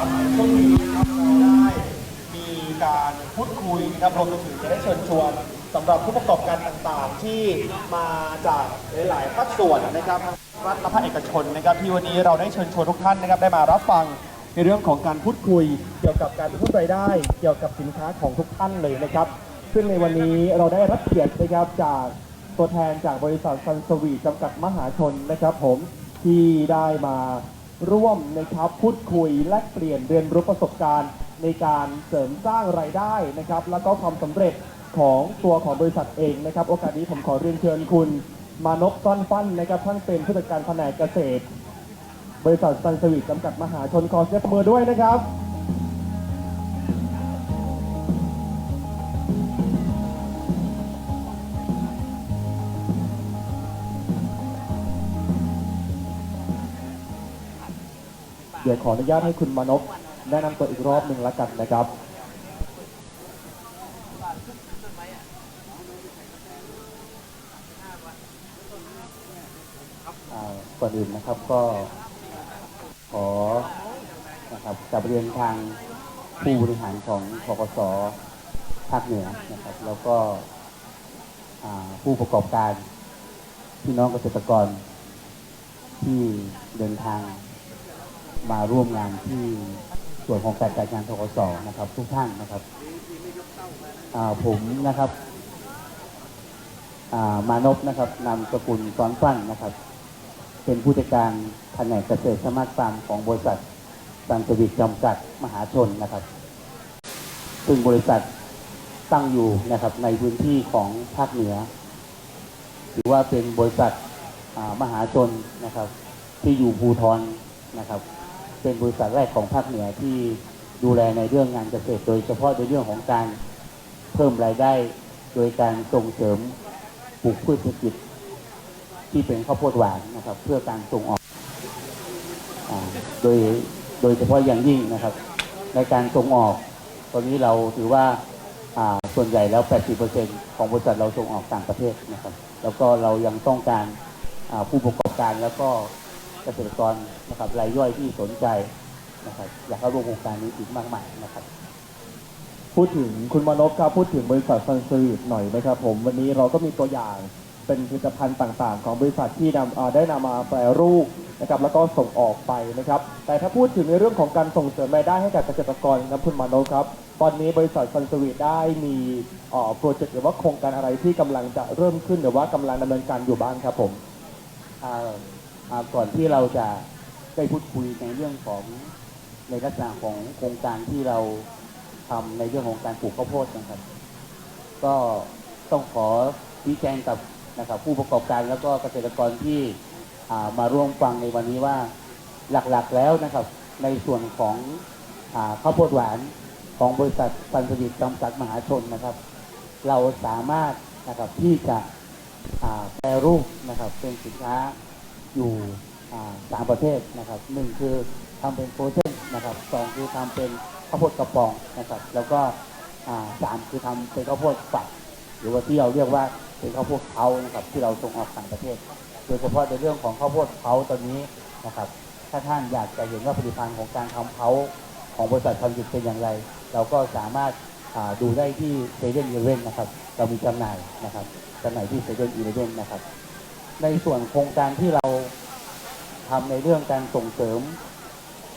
ครับช่วงนี้นะครับเราได้มีการพูดคุยนะครับรวมถึงจะได้เชิญชวนสำหรับผู้ประกอบการต่างๆ ที่มาจากหลายๆภาคส่วนนะครับรัฐและภาคเอกชนนะครับที่วันนี้เราได้เชิญชวนทุกท่านนะครับได้มารับฟังในเรื่องของการพูดคุยเกี่ยวกับการเพิ่มรายได้เกี่ยวกับสินค้าของทุกท่านเลยนะครับซึ่งในวันนี้เราได้รับเกียรตินะครับจากตัวแทนจากบริษัทซันสวีทจำกัดมหาชนนะครับผมที่ได้มาร่วมนะครับพูดคุยแลกเปลี่ยนเรียนรู้ประสบการณ์ในการเสริมสร้างรายได้นะครับแล้วก็ความสำเร็จของตัวของบริษัทเองนะครับโอกาสนี้ผมขอเรียนเชิญคุณมานพซ่อนฟั่นนะครับท่านเป็นผู้จัดการแผนกเกษตรบริษัทซันสวีทจำกัดมหาชนขอเสียงปรบมือด้วยนะครับเดี๋ยวขออนุญาตให้คุณมานพแนะนำตัวอีกรอบหนึ่งแล้วกันนะครับก่อนอื่นนะครับก็ขอนะครับกลับเรียนทางผู้บริหารของธกส.ภาคเหนือนะครับแล้วก็ผู้ประกอบการพี่น้องเกษตรกรที่เดินทางมาร่วมงานที่ส่วนของการจัดงานธกส.นะครับทุกท่านนะครับผมนะครับมานพนะครับนามสกุลซ้อนฟั่นนะครับเป็นผู้จัดการแผนกเกษตรสมาร์ทฟาร์มของบริษัทซันสวีทจำกัดมหาชนนะครับซึ่งบริษัทตั้งอยู่นะครับในพื้นที่ของภาคเหนือถือว่าเป็นบริษัทมหาชนนะครับที่อยู่ภูธรนะครับเป็นบริษัทแรกของภาคเหนือที่ดูแลในเรื่องงานเกษตรโดยเฉพาะในเรื่องของการเพิ่มรายได้โดยการส่งเสริมปลูกพืชเศรษฐกิจที่เป็นข้าวโพดหวานนะครับเพื่อการส่งออกโดยเฉพาะอย่างยิ่งนะครับในการส่งออกตอนนี้เราถือว่าส่วนใหญ่แล้ว 80% ของบริษัทเราส่งออกต่างประเทศนะครับแล้วก็เรายังต้องการผู้ประกอบการแล้วก็เกษตรกรนะครับรายย่อยที่สนใจนะครับอยากเข้าร่วมโครงการนี้อีกมากมายนะครับพูดถึงคุณมานพครับพูดถึงบริษัทซันสวีทหน่อยไหมครับผมวันนี้เราก็มีตัวอย่างเป็นผลิตภัณฑ์ต่างๆของบริษัทที่ได้นำมาแปรรูปนะครับแล้วก็ส่งออกไปนะครับแต่ถ้าพูดถึงในเรื่องของการส่งเสริมรายได้ให้กับเกษตรกรครับคุณมานพครับตอนนี้บริษัทซันสวีทได้มีโปรเจกต์หรือว่าโครงการอะไรที่กำลังจะเริ่มขึ้นหรือว่ากำลังดำเนินการอยู่บ้างครับผมก่อนที่เราจะได้พูดคุยในเรื่องของในลักษณะของโครงการที่เราทำในเรื่องของการปลูกข้าวโพดนะครับก็ต้องขอชี้แจงกับนะครับผู้ประกอบการแล้วก็เกษตรกรที่มาร่วมฟังในวันนี้ว่าหลักๆแล้วนะครับในส่วนของข้าวโพดหวานของบริษัทซันสวีทจำกัดมหาชนนะครับเราสามารถนะครับที่จะแปรรูปนะครับเป็นสินค้าอยู่3ประเภทนะครับ1คือทำเป็นโฟรเซนนะครับ2คือทำเป็นข้าวโพดกระป๋องนะครับแล้วก็3คือทำเป็นข้าวโพดฝักหรือว่าที่เราเรียกว่าเป็นข้าวโพดเผานะครับที่เราส่งออกต่างประเทศโดยเฉพาะในเรื่องของข้าวโพดเผาตอนนี้นะครับถ้าท่านอยากจะเห็นว่าผลิตภัณฑ์ของการทำเผาของบริษัทซันสวีทเป็นอย่างไรเราก็สามารถดูได้ที่เซเว่นอีเลฟเว่นนะครับเรามีจำหน่ายนะครับจำหน่ายที่เซเว่นอีเลฟเว่นนะครับในส่วนโครงการที่เราทำในเรื่องการส่งเสริม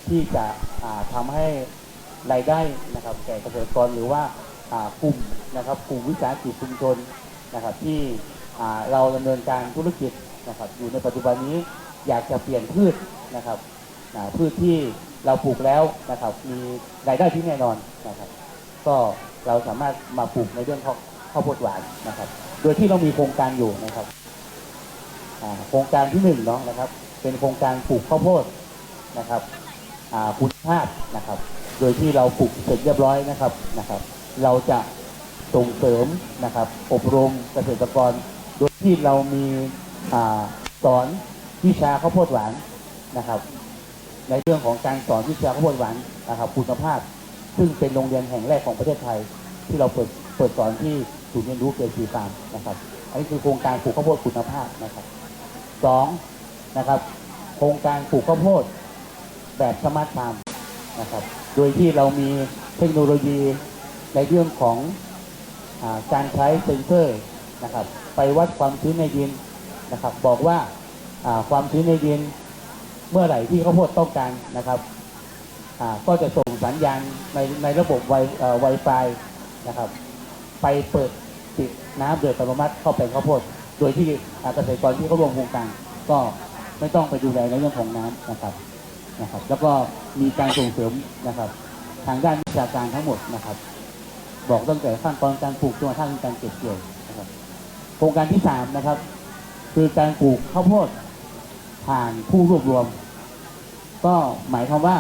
ที่จะทำให้รายได้นะครับแก่เกษตรกรหรือว่ากลุ่มนะครับกลุ่มวิสาหกิจชุมชนนะครับที่เราดำเนินการธุรกิจนะครับอยู่ในปัจจุบันนี้อยากจะเปลี่ยนพืชนะครับพืชที่เราปลูกแล้วนะครับมีรายได้ที่แน่นอนนะครับก็เราสามารถมาปลูกในเรื่องข้าวโพดหวานนะครับโดยที่เรามีโครงการอยู่นะครับโครงการที่1เนาะนะครับเป็นโครงการปลูกข้าวโพดนะครับคุณภาพนะครับโดยที่เราปลูกเสร็จเรียบร้อยนะครับเราจะส่งเสริมนะครับอบรมเกษตรกรโดยที่เรามีสอนวิชาข้าวโพดหวานนะครับในเรื่องของการสอนวิชาข้าวโพดหวานนะครับคุณภาพซึ่งเป็นโรงเรียนแห่งแรกของประเทศไทยที่เราเปิดสอนที่ศูนย์เรียนรู้เกษตรฟาร์มนะครับอันนี้คือโครงการปลูกข้าวโพดคุณภาพนะครับ2นะครับโครงการปลูกข้าวโพดแบบสมาร์ทฟาร์ม นะครับโดยที่เรามีเทคโนโลยีในเรื่องของการใช้เซ็นเซอร์นะครับไปวัดความชื้นในดินนะครับบอกว่าความชื้นในดินเมื่อไหร่ที่ข้าวโพดต้องการนะครับก็จะส่งสัญญาณในระบบWi-Fi นะครับไปเปิดปิดน้ำโดยอัตโนมัติเข้าไปข้าวโพดโดยที่เกษตรกรที่เขาร่วมโครงการก็ไม่ต้องไปดูแลในเรื่องของน้ำนะครับแล้วก็มีการส่งเสริมนะครับทางด้านวิชาการทั้งหมดนะครับบอกตั้งแต่ขั้นตอนการปลูกจนกระทั่งการเก็บเกี่ยวนะครับโครงการที่3นะครับคือการปลูกข้าวโพดผ่านผู้รวบรวมก็หมายความว่า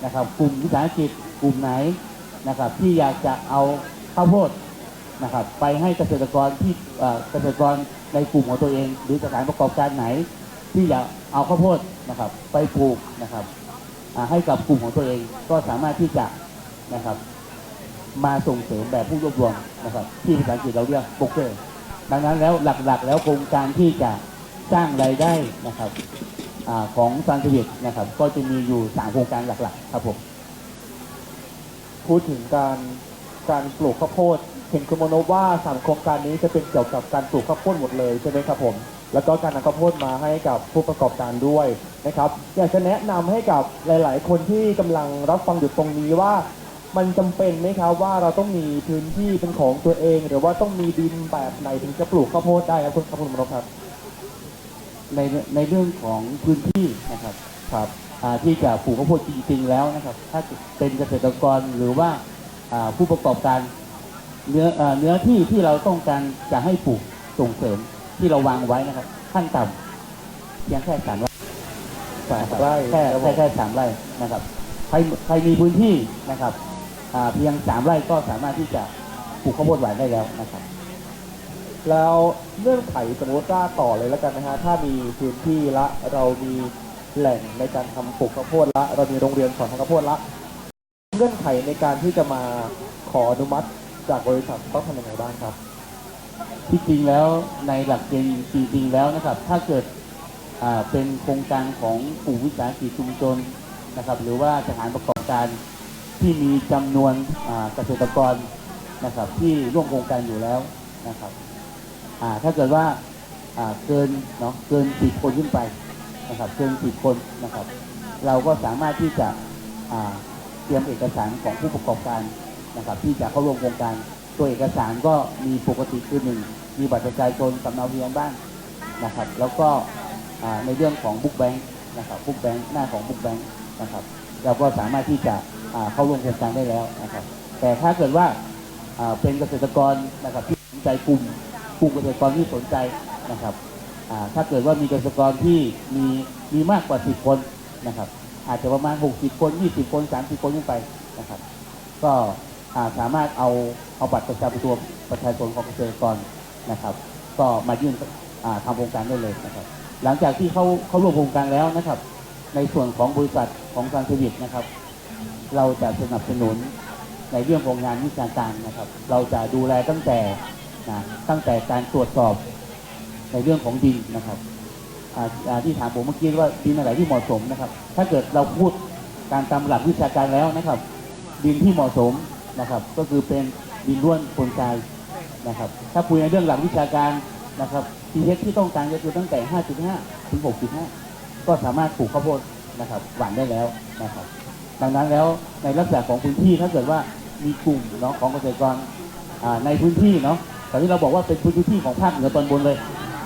นะครับกลุ่มวิสาหกิจกลุ่มไหนนะครับที่อยากจะเอาข้าวโพดนะครับไปให้เกษตรกรที่เกษตรกรในกลุ่มของตัวเองหรือสถานประกอบการไหนที่อยากเอาข้าวโพดนะครับไปปลูกนะครับให้กับกลุ่มของตัวเองก็สามารถที่จะนะครับมาส่งเสริมแบบผู้รวบรวมนะครับที่ภาษาอังกฤษเราเรียกโบรกเกอร์ดังนั้นแล้วหลักๆแล้วโครงการที่จะสร้างรายได้นะครับของซันสวิตนะครับก็จะมีอยู่3โครงการหลักๆครับผมพูดถึงการปลูกข้าวโพดเห็นคุณโมโนว่า3โครงการนี้จะเป็นเกี่ยวกับการปลูกข้าวโพดหมดเลยใช่ไหมครับผมแล้วก็การนำข้าวโพดมาให้กับผู้ประกอบการด้วยนะครับอยากจะแนะนำให้กับหลายๆคนที่กำลังรับฟังอยู่ตรงนี้ว่ามันจำเป็นไหมครับว่าเราต้องมีพื้นที่เป็นของตัวเองหรือว่าต้องมีดินแบบไหนถึงจะปลูกข้าวโพดได้ครับคุณโมโนครับในเรื่องของพื้นที่นะครับที่จะปลูกข้าวโพดจริงๆแล้วนะครับถ้าเป็นเกษตรกรหรือว่าผู้ประกอบการเนื้อที่เราต้องการจะให้ปลูกส่งเสริมที่เราวางไว้นะครับขั้นต่ำเพียงแค่3 ไร่แค่3 ไร่นะครับใครมีพื้นที่นะครับเพียง3 ไร่ก็สามารถที่จะปลูกข้าวโพดหวานได้แล้วนะครับแล้วเงื่อนไขสมมติว่าต่อเลยแล้วกันนะฮะถ้ามีพื้นที่ละเรามีแหล่งในการทำปลูกข้าวโพดละเรามีโรงเรียนสอนทำข้าวโพดละเงื่อนไขในการที่จะมาขออนุมัติจากบริษัทต้องทำยังไงบ้างครับที่จริงแล้วในหลักเกณฑ์จริงๆแล้วนะครับถ้าเกิดเป็นโครงการของกลุ่มวิสาหกิจชุมชนนะครับหรือว่าสถานประกอบการที่มีจำนวนเกษตรกรนะครับที่ร่วมโครงการอยู่แล้วนะครับถ้าเกิดว่าเกิน10 คนขึ้นไปนะครับเกิน10 คนนะครับเราก็สามารถที่จะเตรียมเอกสารของผู้ประกอบการนะครับที่จะเข้าร่วมโครงการตัวเอกสารก็มีปกติคือ1มีบัตรประชาชนสำเนาทะเบียนบ้านนะครับแล้วก็ในเรื่องของบุ๊กแบงค์นะครับบุ๊กแบงค์หน้าของบุ๊กแบงค์นะครับเราก็สามารถที่จะเข้าร่วมโครงการได้แล้วนะครับแต่ถ้าเกิดว่าเป็นเกษตรกรนะครับที่สนใจกลุ่มเกษตรกรที่สนใจนะครับถ้าเกิดว่ามีเกษตรกรที่มีมากกว่า10 คนนะครับอาจจะประมาณ60 คน20 คน30 คนขึ้นไปนะครับก็สามารถเอาบัตรประชาชนของเกษตรกรนะครับก็มายื่นทำโครงการได้เลยนะครับหลังจากที่เขาร่วมโครงการแล้วนะครับในส่วนของบริษัทของซันสวิตนะครับเราจะสนับสนุนในเรื่องของงานวิชาการนะครับเราจะดูแลตั้งแต่การตรวจสอบในเรื่องของดินนะครับที่ถามผมเมื่อกี้ว่าดินอะไรที่เหมาะสมนะครับถ้าเกิดเราพูดการตามหลักวิชาการแล้วนะครับดินที่เหมาะสมนะครับก็คือเป็นดินร่วนปนทรายนะครับถ้าคุยในเรื่องหลักวิชาการนะครับ pH ที่ต้องการก็คือตั้งแต่ 5.5 ถึง 6.5 ก็สามารถปลูกข้าวโพดนะครับหว่านได้แล้วนะครับดังนั้นแล้วในลักษณะของพื้นที่ถ้าเกิดว่ามีกลุ่มของเกษตรกรในพื้นที่ตอนนี้เราบอกว่าเป็นพื้นที่ของภาคเหนือตอนบนเลย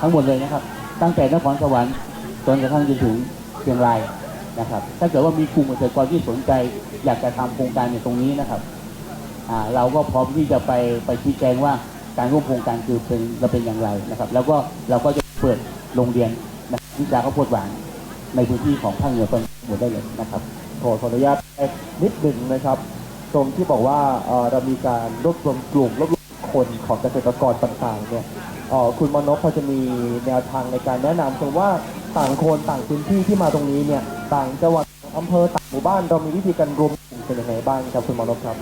ทั้งหมดเลยนะครับตั้งแต่นครสวรรค์จนกระทั่งถึงเชียงรายนะครับถ้าเกิดว่ามีกลุ่มเกษตรกรที่สนใจอยากจะทำโครงการในตรงนี้นะครับเราก็พร้อมที่จะไปชี้แจงว่าการร่วมโครงการคือเป็นอย่างไรนะครับแล้วก็เราก็จะเปิดโรงเรียนวิชาข้าวโพดหวานในพื้นที่ของภาคเหนือตอนบนได้เลยนะครับขออนุญาตนิดหนึ่งนะครับตรงที่บอกว่าเรามีการรวบรวมกลุ่มรวบรวมคนของเกษตรกรต่างๆเนี่ยคุณมนพพอจะมีแนวทางในการแนะนำตรงว่าต่างคนต่างพื้นที่ที่มาตรงนี้เนี่ยต่างจังหวัดอำเภอต่างหมู่บ้านเรามีวิธีการรวมกลุ่มเป็นยังไงบ้างครับคุณมนพครับ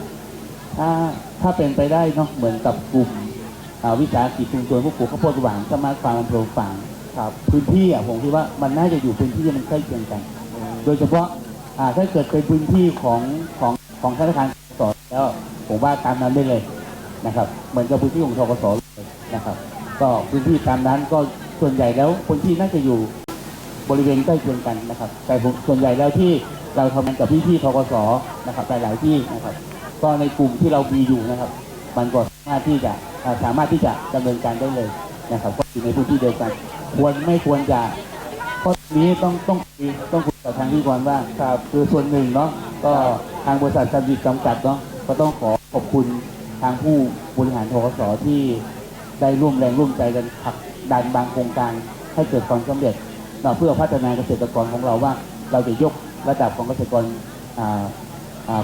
ถ้าเป็นไปได้เหมือนกับกลุ่มวิสาหกิจชุมชนผู้ปลูกข้าวโพดหวานสมาร์ทฟาร์มอำเภอฝางครับพื้นที่ผมคิดว่ามันน่าจะอยู่พื้นที่มันใกล้เคียงกันโดยเฉพาะ ถ้าเกิดเป็นพื้นที่ของธนาคารสแล้วผมว่าตามนั้นได้เลยนะครับเหมือนกับพื้นที่ของธกสเลยนะครับก็พื้นที่ตามนั้นก็ส่วนใหญ่แล้วคนที่น่าจะอยู่บริเวณใกล้เคียงกันนะครับแต่ส่วนใหญ่แล้วที่เราทำงานกับพี่ๆธกสนะครับหลายๆที่นะครับก็ในกลุ่มที่เรามีอยู่นะครับมันก็สามารถที่จะดำเนินการได้เลยนะครับก็อยู่ในพื้นที่เดียวกันไม่ควรจะเพราะนี้ต้องคุยกับทางที่ก่อนว่าคือส่วนหนึ่งเนาะก็ทางบริษัทซัมดิจำกัดเนาะก็ต้องขอบคุณทางผู้บริหารธกสที่ได้ร่วมแรงร่วมใจกันผลักดันบางโครงการให้เกิดความสำเร็จเพื่อพัฒนาเกษตรกรของเราว่าเราจะยกระดับของเกษตรกร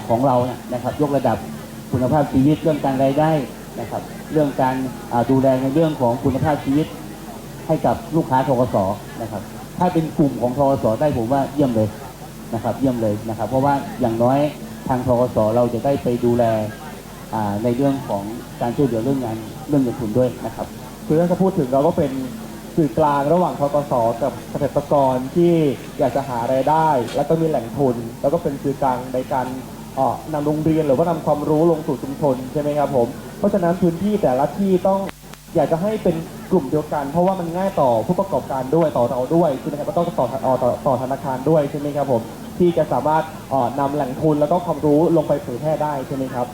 ของเราเนี่ยนะครับยกระดับคุณภาพชีวิตเรื่องการรายได้นะครับเรื่องการดูแลในเรื่องของคุณภาพชีวิตให้กับลูกค้าธกสนะครับถ้าเป็นกลุ่มของธกสได้ผมว่าเยี่ยมเลยนะครับเยี่ยมเลยนะครับเพราะว่าอย่างน้อยทางธกสเราจะได้ไปดูแลในเรื่องของการช่วยเหลือเรื่องเงินทุนด้วยนะครับคือถ้าจะพูดถึงเราก็เป็นสื่อกลางระหว่างธกสกับเกษตรกรที่อยากจะหารายได้แล้วก็มีแหล่งทุนแล้วก็เป็นสื่อกลางในการนำโรงเรียนหรือว่านำความรู้ลงสู่ชุมชนใช่ไหมครับผมเพราะฉะนั้นพื้นที่แต่ละที่ต้องอยากจะให้เป็นกลุ่มเดียวกันเพราะว่ามันง่ายต่อผู้ประกอบการด้วยต่อเราด้วยใช่ไหมครับก็ต้องต่อธนาคารด้วยใช่ไหมครับผมที่จะสามารถนำแหล่งทุนแล้วก็ความรู้ลงไปเผยแพร่ได้ใช่ไหมครับ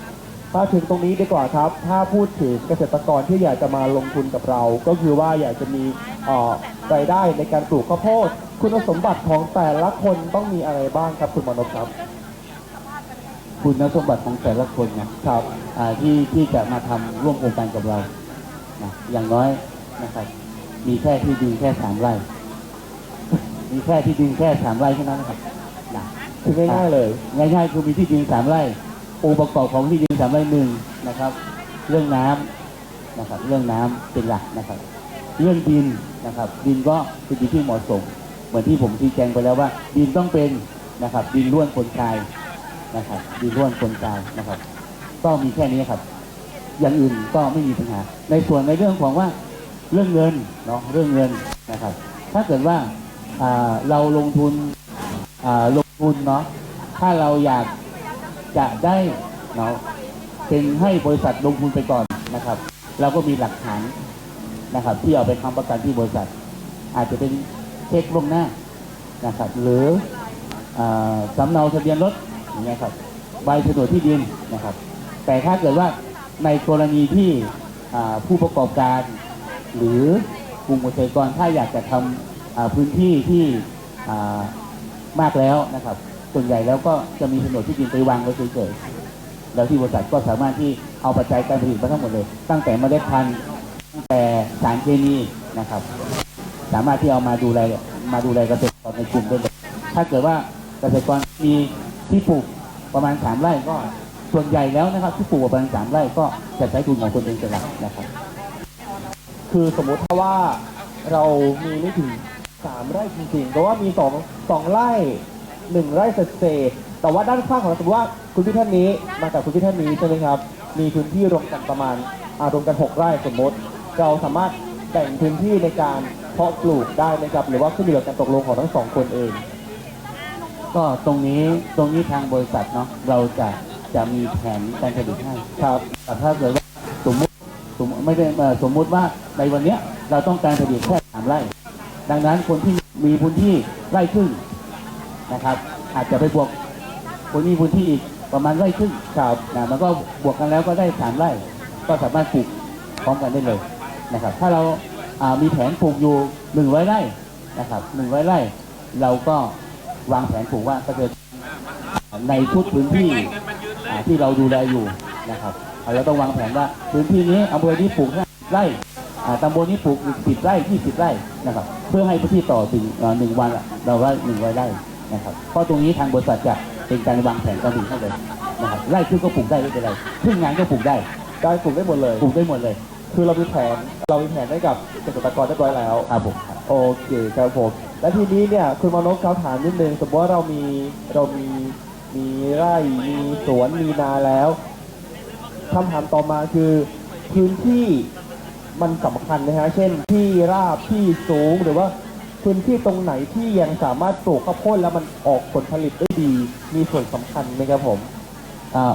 มาถึงตรงนี้ดีกว่าครับถ้าพูดถึงเกษตรกรที่อยากจะมาลงทุนกับเราก็คือว่าอยากจะมีรายได้ในการปลูกข้าวโพดคุณสมบัติของแต่ละคนต้องมีอะไรบ้างครับคุณมนพครับคุณสมบัติของแต่ละคนนะครับที่จะมาทำร่วมโครงการกับเรานะอย่างน้อยนะครับมีแค่ที่ดินแค่3 ไร่ มีแค่ที่ดินแค่3 ไร่เท่านั้นนะครับนะคือง่ายๆเลยง่ายๆคือมีที่ดิน3 ไร่องค์ประกอบของที่ดิน3 ไร่1นะครับเรื่องน้ำนะครับเรื่องน้ำเป็นหลักนะครับเรื่องดินนะครับดินก็เป็นดินที่เหมาะสมเหมือนที่ผมชี้แจงไปแล้วว่าดินต้องเป็นนะครับดินร่วนคนทรายนะครับดินร่วนคนทรายนะครับก็มีแค่นี้ครับอย่างอื่นก็ไม่มีปัญหาในส่วนในเรื่องของว่าเรื่องเงินเนาะเรื่องเงินนะครับถ้าเกิดว่าเราลงทุนเนาะถ้าเราอยากจะได้เนาะเป็นให้บริษัทลงทุนไปก่อนนะครับเราก็มีหลักฐานนะครับที่เอาไปค้ำประกันที่บริษัทอาจจะเป็นเช็คล่วงหน้านะครับหรือสำเนาทะเบียนรถอย่างเงี้ยครับใบโฉนดที่ดินนะครับแต่ถ้าเกิดว่าในกรณีที่ผู้ประกอบการหรือกลุ่มเกษตรกรถ้าอยากจะทำพื้นที่ที่มากแล้วนะครับส่วนใหญ่แล้วก็จะมีโฉนดที่ดินไปวางไว้เฉยๆแล้วที่บริษัทก็สามารถที่เอาปัจจัยการผลิตมาทั้งหมดเลยตั้งแต่เมล็ดพันธุ์ตั้งแต่สารเคมีนะครับสามารถที่เอามาดูแลเกษตรกรในกลุ่มได้เลยถ้าเกิดว่าเกษตรกรมีที่ปลูกประมาณ3 ไร่ก็ส่วนใหญ่แล้วนะครับที่ปลูกประมาณ3 ไร่ก็จะใช้ทุนของตนเองเป็นหลักนะครับคือสมมติว่าเรามีไม่ถึง3 ไร่จริงๆแต่ว่ามี2 ไร่1 ไร่เศษแต่ว่าด้านข้างของเราสมมติว่าคุณพี่ท่านนี้มาจากคุณพี่ท่านนี้ใช่ไหมครับมีพื้นที่รวมกันประมาณรวมกัน6 ไร่สมมติเราสามารถแบ่งพื้นที่ในการเพาะปลูกได้นะครับหรือว่าขึ้นอยู่กับการตกลงของทั้ง2 คนเองก็ตรงนี้ทางบริษัทเนาะเราจะมีแผนการผลิตให้ครับแต่ถ้าเกิดว่าสมมุติว่าในวันนี้เราต้องการผลิตแค่3 ไร่ดังนั้นคนที่มีพื้นที่ไร่ครึ่งนะครับอาจจะไปบวกคนมีพื้นที่อีกประมาณไร่ครึ่งครับมันก็บวกกันแล้วก็ได้3 ไร่ก็สามารถปลูกพร้อมกันได้เลยนะครับถ้าเรามีแผนปลูกอยู่100 ไร่นะครับ100 ไร่เราก็วางแผนปลูกว่าก็จะในทุกพื้นที่ที่เราดูแลอยู่นะครับเราต้องวางแผนว่าพื้นที่นี้อำเภอนี้ปลูก50 ไร่ตำบลนี้ปลูก10 ไร่20 ไร่นะครับเพื่อให้พื้นที่ต่อถึง1 วันเราว่า100 ไร่นะครับเพราะตรงนี้ทางบริษัทจะเป็นการวางแผนการผลิตให้เลยนะครับไร่ครึ่งก็ปลูกได้ไม่เป็นไรครึ่งงานก็ปลูกได้ปลูกได้หมดเลยคือเรามีแผนให้กับเกษตรกรเรียบร้อยแล้วครับผมโอเคครับผมและทีนี้เนี่ยคุณมานพเขาถามนิดนึงสมมติว่าเรามีไร่มีสวนมีนาแล้วคำถามต่อมาคือพื้นที่มันสำคัญนะฮะเช่นที่ราบที่สูงหรือว่า พื้นที่ตรงไหนที่ยังสามารถปลูกข้าวโพดแล้วมันออกผลผลิตได้ดี มีส่วนสำคัญไหมครับผม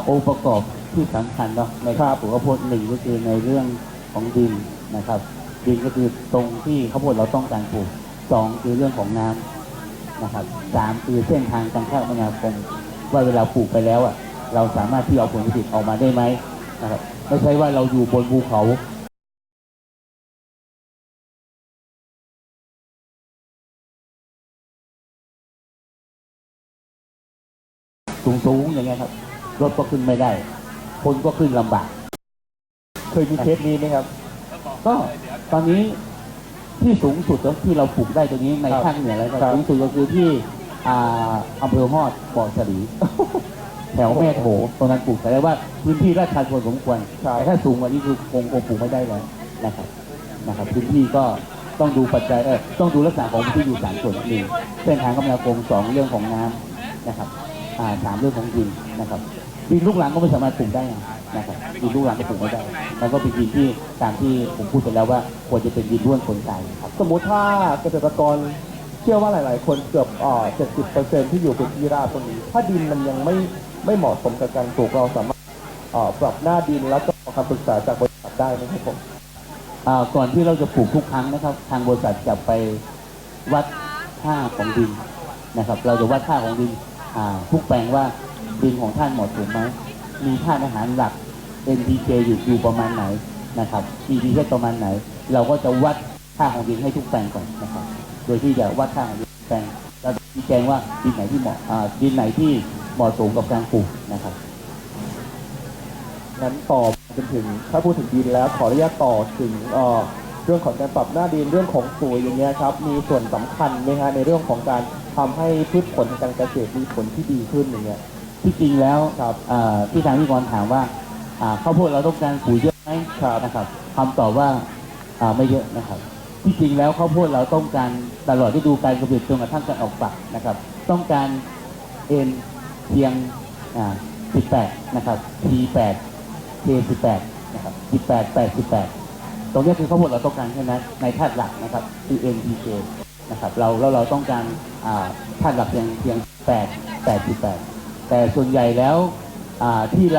องค์ประกอบที่สำคัญเนาะในการปลูกข้าวโพดหนึ่งก็คือในเรื่องของดินนะครับดินก็คือตรงที่ข้าวโพดเราต้องการปลูกสองคือเรื่องของน้ำนะครับสามคือเส้นทางการคมนาคมว่าเวลาปลูกไปแล้วอ่ะเราสามารถที่เอาผลผลิตออกมาได้ไหมนะครับไม่ใช่ว่าเราอยู่บนภูเขาสูงๆอย่างเงี้ยครับรถก็ขึ้นไม่ได้คนก็ขึ้นลำบากเคยมีเคสนี้ไหมครับ ก็ตอนนี้ที่สูงสุดที่เราปลูกได้ตรงนี้ในภาคเหนือแล้วก็สูงสุดก็คือที่อำเภอฮอดบ่อสลี แถวแม่โถตรงนั้นปลูกแต่ว่าพื้นที่ราชาชนสมควรแต่ถ้าสูงกว่านี้คือคงปลูกไม่ได้แล้วนะครับพื้นที่ก็ต้องดูปัจจัยต้องดูลักษณะของพื้นที่อยู่3ส่วนหนึ่งเส้นทางคมนาคม2เรื่องของน้ำนะครับ3เรื่องของดินนะครับดินลูกหลังก็ไม่สามารถปลูกได้นะครับดินลูกหลังก็ปลูกไม่ได้แล้วก็เป็นดินที่ตามที่ผมพูดไปแล้วว่าควรจะเป็นดินร่วนคนใจครับ สมมุติถ้าเกษตรกรเชื่อว่าหลาย ๆ คนเกือบ70%ที่อยู่เป็นที่ราบตรงนี้ถ้าดินมันยังไม่เหมาะสมกับการปลูกเราสามารถปรับหน้าดินแล้วก็ขอคำปรึกษาจากบริษัทได้ไหมครับผมก่อนที่เราจะปลูกทุกครั้งนะครับทางบริษัทจะไปวัดค่าของดินนะครับเราจะวัดค่าของดินทุกแปลงว่าดินของท่านเหมาะสมไหมมีธาตุอาหารหลัก NPK อยู่ประมาณไหนนะครับมีดีแค่ประมาณไหนเราก็จะวัดค่าของดินให้ทุกแปลงก่อนนะครับโดยที่จะวัดค่าของดินแปลงแล้วชี้แจงว่าดินไหนที่เหมาะดินไหนที่เหมาะสมกับการปลูกนะครับงั้นต่อจนถึงถ้าพูดถึงดินแล้วขออนุญาตต่อถึงเรื่องของการปรับหน้าดินเรื่องของปุ๋ยอย่างเงี้ยครับมีส่วนสำคัญไหมฮะในเรื่องของการทำให้พืชผลทางการเกษตรมีผลที่ดีขึ้นอย่างเงี้ยที่จริงแล้วครับที่ทางพิธีกรถามว่าข้าวโพดเราต้องการปุ๋ยเยอะไหมนะครับคำตอบว่าไม่เยอะนะครับที่จริงแล้วข้าวโพดเราต้องการตลอดฤดูกาลกระเบียดจนกระทั่งการออกฝักนะครับต้องการเอ็นเพียง18นะครับ T8 K18 นะครับ18 88ตรงนี้คือข้าวโพดเราต้องการแค่นั้นในธาตุหลักนะครับคือ NPK นะครับเราต้องการธาตุหลักเพียง88แต่ส่วนใหญ่แล้วที่เ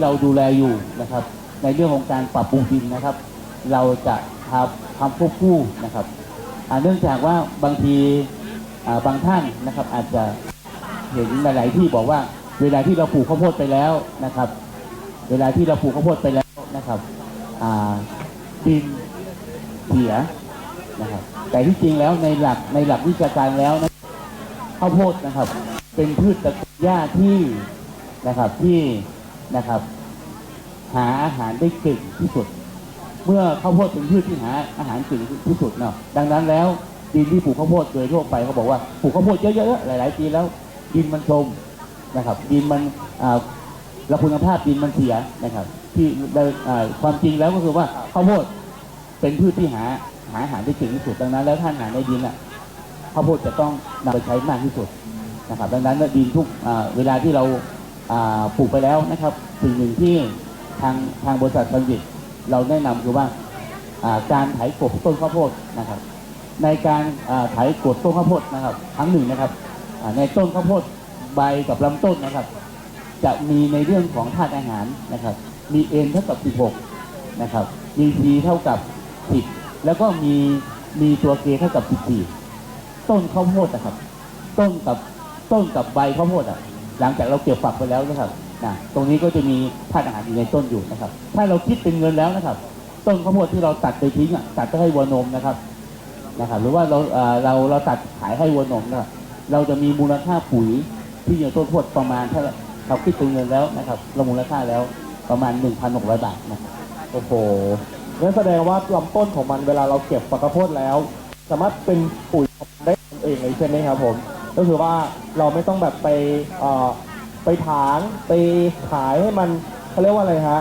ราดูแลอยู่นะครับในเรื่องของการปรับปรุงดินนะครับเราจะทำควบคู่นะครับเนื่องจากว่าบางทีบางท่านนะครับอาจจะเห็นหลายๆที่บอกว่าเวลาที่เราปลูกข้าวโพดไปแล้วนะครับเวลาที่เราปลูกข้าวโพดไปแล้วนะครับดินเสียนะครับแต่ที่จริงแล้วในหลักวิชาการแล้วนะข้าวโพดนะครับเป็นพืชตระกูลหญ้าที่นะครับหาอาหารได้เก่งที่สุดเมื่อข้าวโพดเป็นพืชที่หาอาหารเก่งที่สุดเนาะดังนั้นแล้วดินที่ปลูกข้าวโพดโดยทั่วไปเขาบอกว่าปลูกข้าวโพดเยอะๆหลายๆปีแล้วดินมันโทรมนะครับดินมันและคุณภาพดินมันเสียนะครับที่ความจริงแล้วก็คือว่าข้าวโพดเป็นพืชที่หาอาหารได้เก่งที่สุดดังนั้นแล้วท่านอาหารในดินข้าวโพดจะต้องนำไปใช้มากที่สุดนะครับดังนั้นดินทุกเวลาที่เราปลูกไปแล้วนะครับสิ่งหนึ่งที่ทางบริษัทซันวิทเราแนะนำคือว่าการไถกบต้นข้าวโพดนะครับในการไถกบต้นข้าวโพดนะครับครั้งหนึ่งนะครับในต้นข้าวโพดใบกับลำต้นนะครับจะมีในเรื่องของธาตุอาหารนะครับมี N เท่ากับ16นะครับมี P เท่ากับ10แล้วก็มีตัว K เท่ากับ14ต้นข้าวโพดนะครับต้นกับใบข้าวโพดหลังจากเราเก็บฝักไปแล้วนะครับตรงนี้ก็จะมีธาตุอาหารอยู่ในต้นอยู่นะครับถ้าเราคิดเป็นเงินแล้วนะครับต้นข้าวโพดที่เราตัดไปทิ้งตัดไปให้วัวนมนะครับหรือว่าเราตัดขายให้วัวนมนะครับเราจะมีมูลค่าปุ๋ยที่อยู่ต้นข้าวโพดประมาณถ้าเราคิดเป็นเงินแล้วนะครับเรามูลค่าแล้วประมาณ 1,600 บาทนะครับโอ้โหงั้นแสดงว่าลำต้นของมันเวลาเราเก็บฝักข้าวโพดแล้วสามารถเป็นปุ๋ยได้เองเลยใช่ไหมครับผมก็คือว่าเราไม่ต้องแบบไปถางไปขายให้มันเขาเรียกว่าอะไรฮะ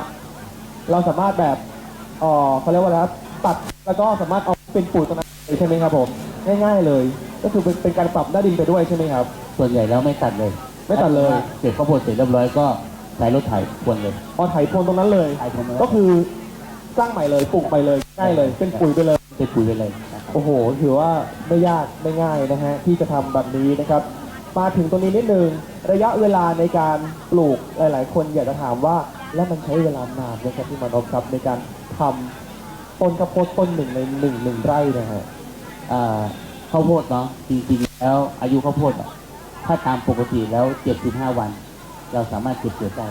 เราสามารถแบบเขาเรียกว่าอะไรครับตัดแล้วก็สามารถเอาเป็นปุ๋ยตรงนั้นใช่ไหมครับผมง่ายๆเลยก็คือเป็นการปรับหน้าดินไปด้วยใช่ไหมครับส่วนใหญ่แล้วไม่ตัดเลยเก็บข้าวโพดเสร็จเรียบร้อยก็ใช้รถไถพรวนเลยไถพรวนตรงนั้นเลยก็คือสร้างใหม่เลยปลูกไปเลยง่ายเลยเป็นปุ๋ยไปเลยเป็นปุ๋ยไปเลยนะ โอ้โหถือว่าไม่ยากไม่ง่ายนะฮะที่จะทำแบบนี้นะครับมาถึงตรงนี้นิดนึงระยะเวลาในการปลูกหลายๆคนอยากจะถามว่าแล้วมันใช้เวลานานไหมครับพี่มานพครับในการทำต้นข้าวโพดต้นหนึ่งในหนึ่งไร่นะฮะ ข้าวโพดเนาะจริงๆแล้วอายุข้าวโพดอะถ้าตามปกติแล้ว75 วัน เราสามารถเก็บเกี่ยวได้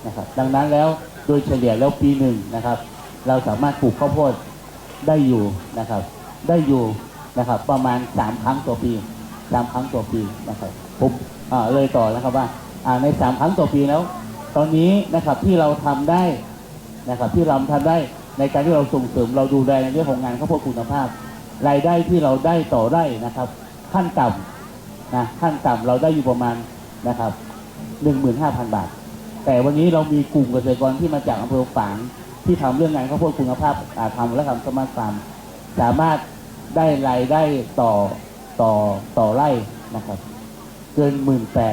นะครับดังนั้นแล้วโดยเฉลี่ยแล้วปีหนึ่งนะครับเราสามารถปลูกข้าวโพดได้อยู่นะครับได้อยู่นะครับประมาณ3 ครั้งต่อปี3 ครั้งต่อปีนะครับผมเลยต่อนะครับว่าใน3 ครั้งต่อปีแล้วตอนนี้นะครับที่เราทำได้นะครับที่เราทำได้ในการที่เราส่งเสริมเราดูแลในเรื่องของงานข้าวโพดคุณภาพรายได้ที่เราได้ต่อไร่นะครับขั้นต่ำนะขั้นต่ำเราได้อยู่ประมาณนะครับ 15,000 บาทแต่วันนี้เรามีกลุ่มเกษตรกรที่มาจากอำเภอฝางที่ทำเรื่องงานข้าวโพดคุณภาพทำและทำสมาร์ทฟาร์มสามารถได้รายได้ต่อไร่นะครับเกิน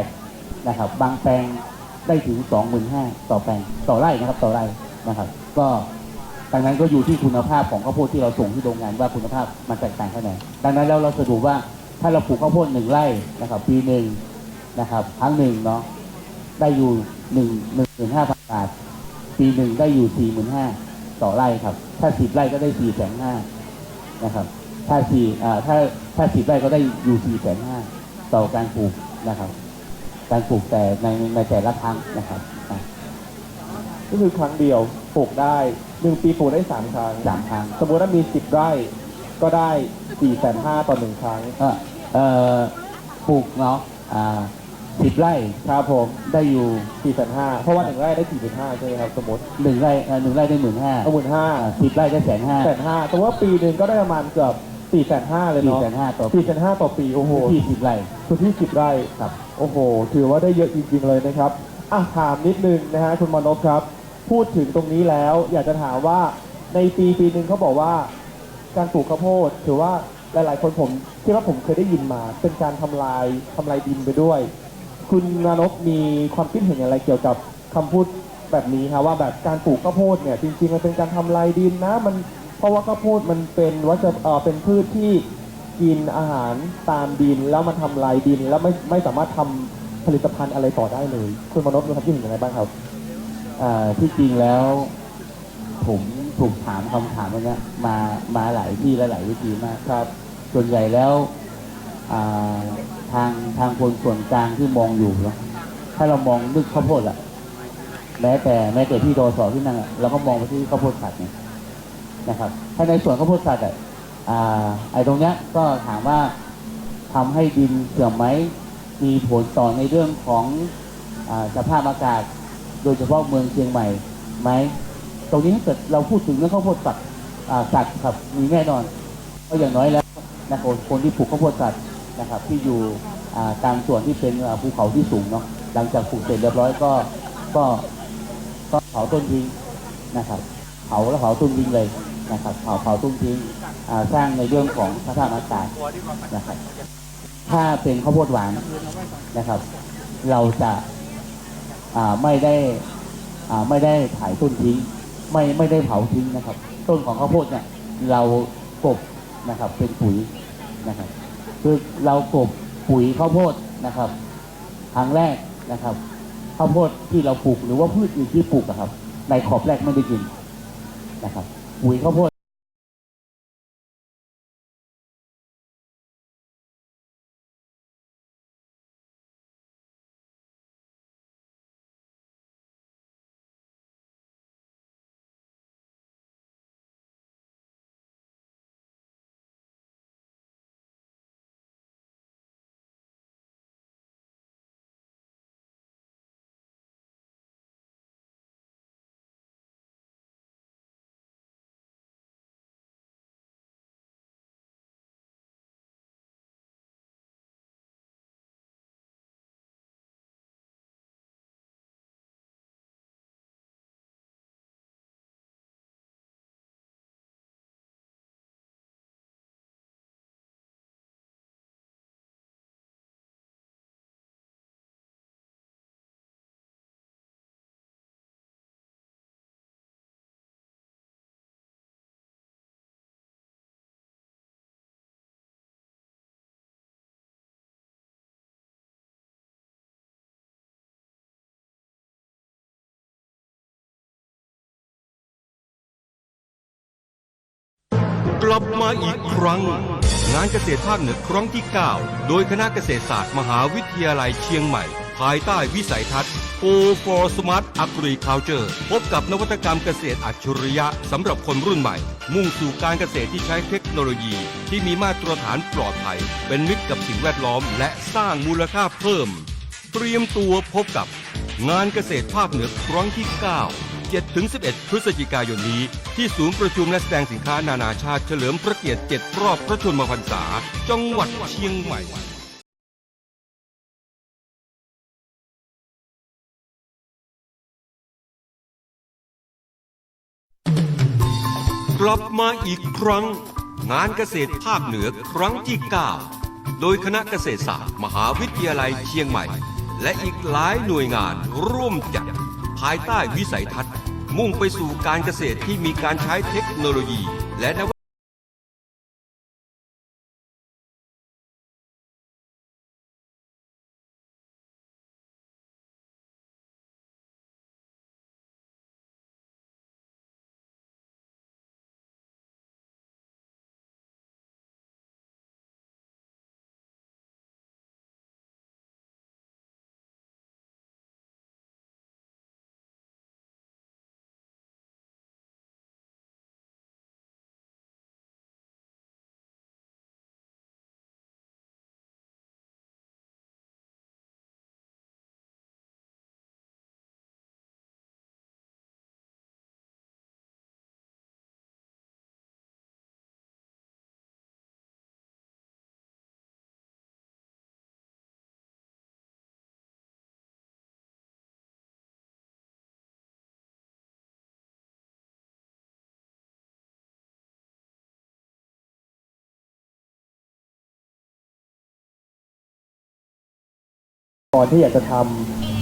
18,000นะครับบางแปลงได้ถึง 25,000ต่อแปลงต่อไร่นะครับต่อไร่นะครับก็ดังนั้นก็อยู่ที่คุณภาพของข้าวโพดที่เราส่งที่โรงงานว่าคุณภาพมันแตกต่างแค่ไหนดังนั้นแล้วเราสรุปว่าถ้าเราปลูกข้าวโพด1 ไร่นะครับปีหนึ่งนะครับครั้งหนึ่งเนาะได้อยู่15,000 บาทปีหนึ่งได้อยู่45,000ต่อไร่ครับถ้า10 ไร่ก็ได้450,000นะครับถ้า10 ไร่ก็ได้อยู่450,000ต่อการปลูกนะครับการปลูกแต่ในแต่ละครั้งนะครับก็คือครั้งเดียวปลูกได้1 ปีปลูกได้3 ครั้งสมมติว่ามี10 ไร่ก็ได้450,000ต่อ1 ครั้งปลูกเนาะ10 ไร่ครับผมได้อยู่450,000เพราะว่า1 ไร่ได้4.5ใช่ไหมครับสมมติ1 ไร่ได้15,000 10 ไร่ได้150,000แต่ว่าปีหนึ่งก็ได้ประมาณเกือบ450,000เลยเนาะ450,000ต่อปีโอ้โหที่10 ไร่ที่10 ไร่ครับโอ้โหถือว่าได้เยอะจริงๆเลยนะครับถามนิดนึงนะฮะคุณมานพครับพูดถึงตรงนี้แล้วอยากจะถามว่าในปีหนึ่งเขาบอกว่าการปลูกข้าวโพดถือว่าหลายๆคนผมคิดว่าผมเคยได้ยินมาเป็นการทำลายดินไปด้วยคุณมานพมีความคิดเห็นอะไรเกี่ยวกับคำพูดแบบนี้ครับว่าแบบการปลูกข้าวโพดเนี่ยจริงๆมันเป็นการทำลายดินนะมันเพราะว่าข้าวโพดมันเป็นเป็นพืชที่กินอาหารตามดินแล้วมันทำลายดินแล้วไม่สามารถทำผลิตภัณฑ์อะไรต่อได้เลยคุณมานพมีความคิดเห็นอย่างไรบ้างครับที่จริงแล้วผมถูกถามคำถามแบบนี้มาหลายที่และหลายวิธีมากครับส่วนใหญ่แล้วทางคนส่วนกลางที่มองอยู่เนาะถ้าเรามองนึกข้าวโพดอะแม้แต่ที่ดสที่นั่งเราก็มองไปที่ข้าวโพดสัตว์เนี่ยนะครับถ้าในส่วนข้าวโพดสัตว์ไอ้ตรงเนี้ยก็ถามว่าทำให้ดินเสื่อมไหมมีผลต่อในเรื่องของสภาพอากาศโดยเฉพาะเมืองเชียงใหม่ไหมตรงนี้ถ้าเกิดเราพูดถึงเรื่องข้าวโพดสัตว์ครับมีแน่นอนเพราะอย่างน้อยแล้วนะครับคนที่ปลูกข้าวโพดสัตว์นะครับที่อยู่ตามส่วนที่เป็นภูเขาที่สูงเนาะหลังจากปลูกเสร็จเรียบร้อยก็เผาต้นทิ้งนะครับเผาต้นทิ้งเลยนะครับเผาต้นทิ้งสร้างในเรื่องของสภาพอากาศนะครับถ้าเป็นข้าวโพดหวานนะครับเราจะไม่ได้ถ่ายต้นทิ้งไม่ได้เผาทิ้งนะครับต้นของข้าวโพดเนี่ยเรากบนะครับเป็นปุ๋ยนะครับคือเรากบปุ๋ยข้าวโพดนะครับครั้งแรกนะครับข้าวโพดที่เราปลูกหรือว่าพืชอื่นที่ปลูกนะครับในขอบแรกไม่ได้กินนะครับปุ๋ยข้าวโพด กลับมาอีกครั้งงานเกษตรภาคเหนือครั้งที่ 9 โดยคณะเกษตรศาสตร์มหาวิทยาลัยเชียงใหม่ภายใต้วิสัยทัศน์ Go for Smart Agriculture พบกับนวัตกรรมเกษตรอัจฉริยะสำหรับคนรุ่นใหม่มุ่งสู่การเกษตรที่ใช้เทคโนโลยีที่มีมาตรฐานปลอดภัยเป็นมิตรกับสิ่งแวดล้อมและสร้างมูลค่าเพิ่มเตรียมตัวพบกับงานเกษตรภาคเหนือครั้งที่ 9 7-11 พฤศจิกายนนี้ที่ศูนย์ประชุมและแสดงสินค้านานาชาติเฉลิมพระเกียรติ 7 รอบพระชนมพรรษาจังหวัดเชียงใหม่กลับมาอีกครั้งงานเกษตรภาคเหนือครั้งที่ 9 โดยคณะเกษตรศาสตร์มหาวิทยาลัยเชียงใหม่และอีกหลายหน่วยงานร่วมจัดภายใต้วิสัยทัศน์มุ่งไปสู่การเกษตรที่มีการใช้เทคโนโลยีและนวัตก่อนที่อยากจะทำ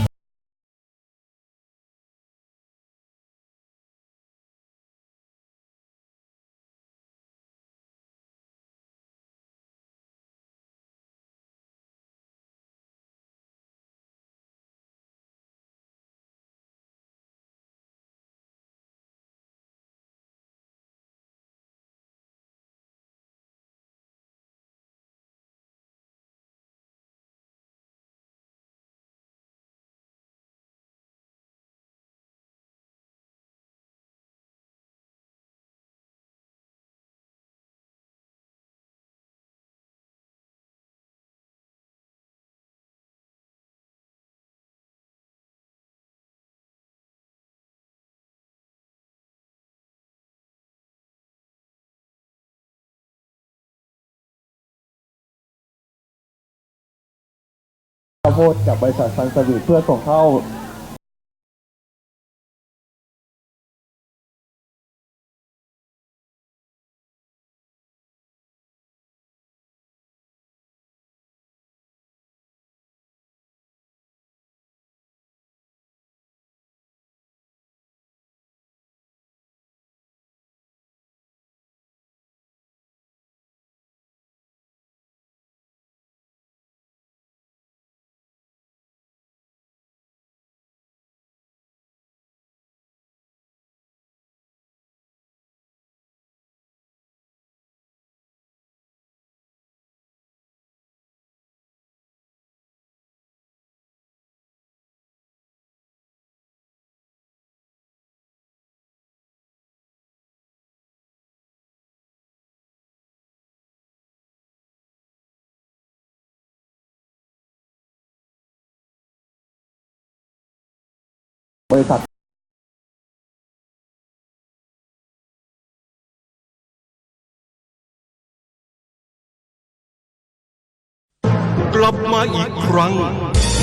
ข้าวโพดกับบริษัทซันสวีทเพื่อส่งเข้าบริษัทกลับมาอีกครั้ง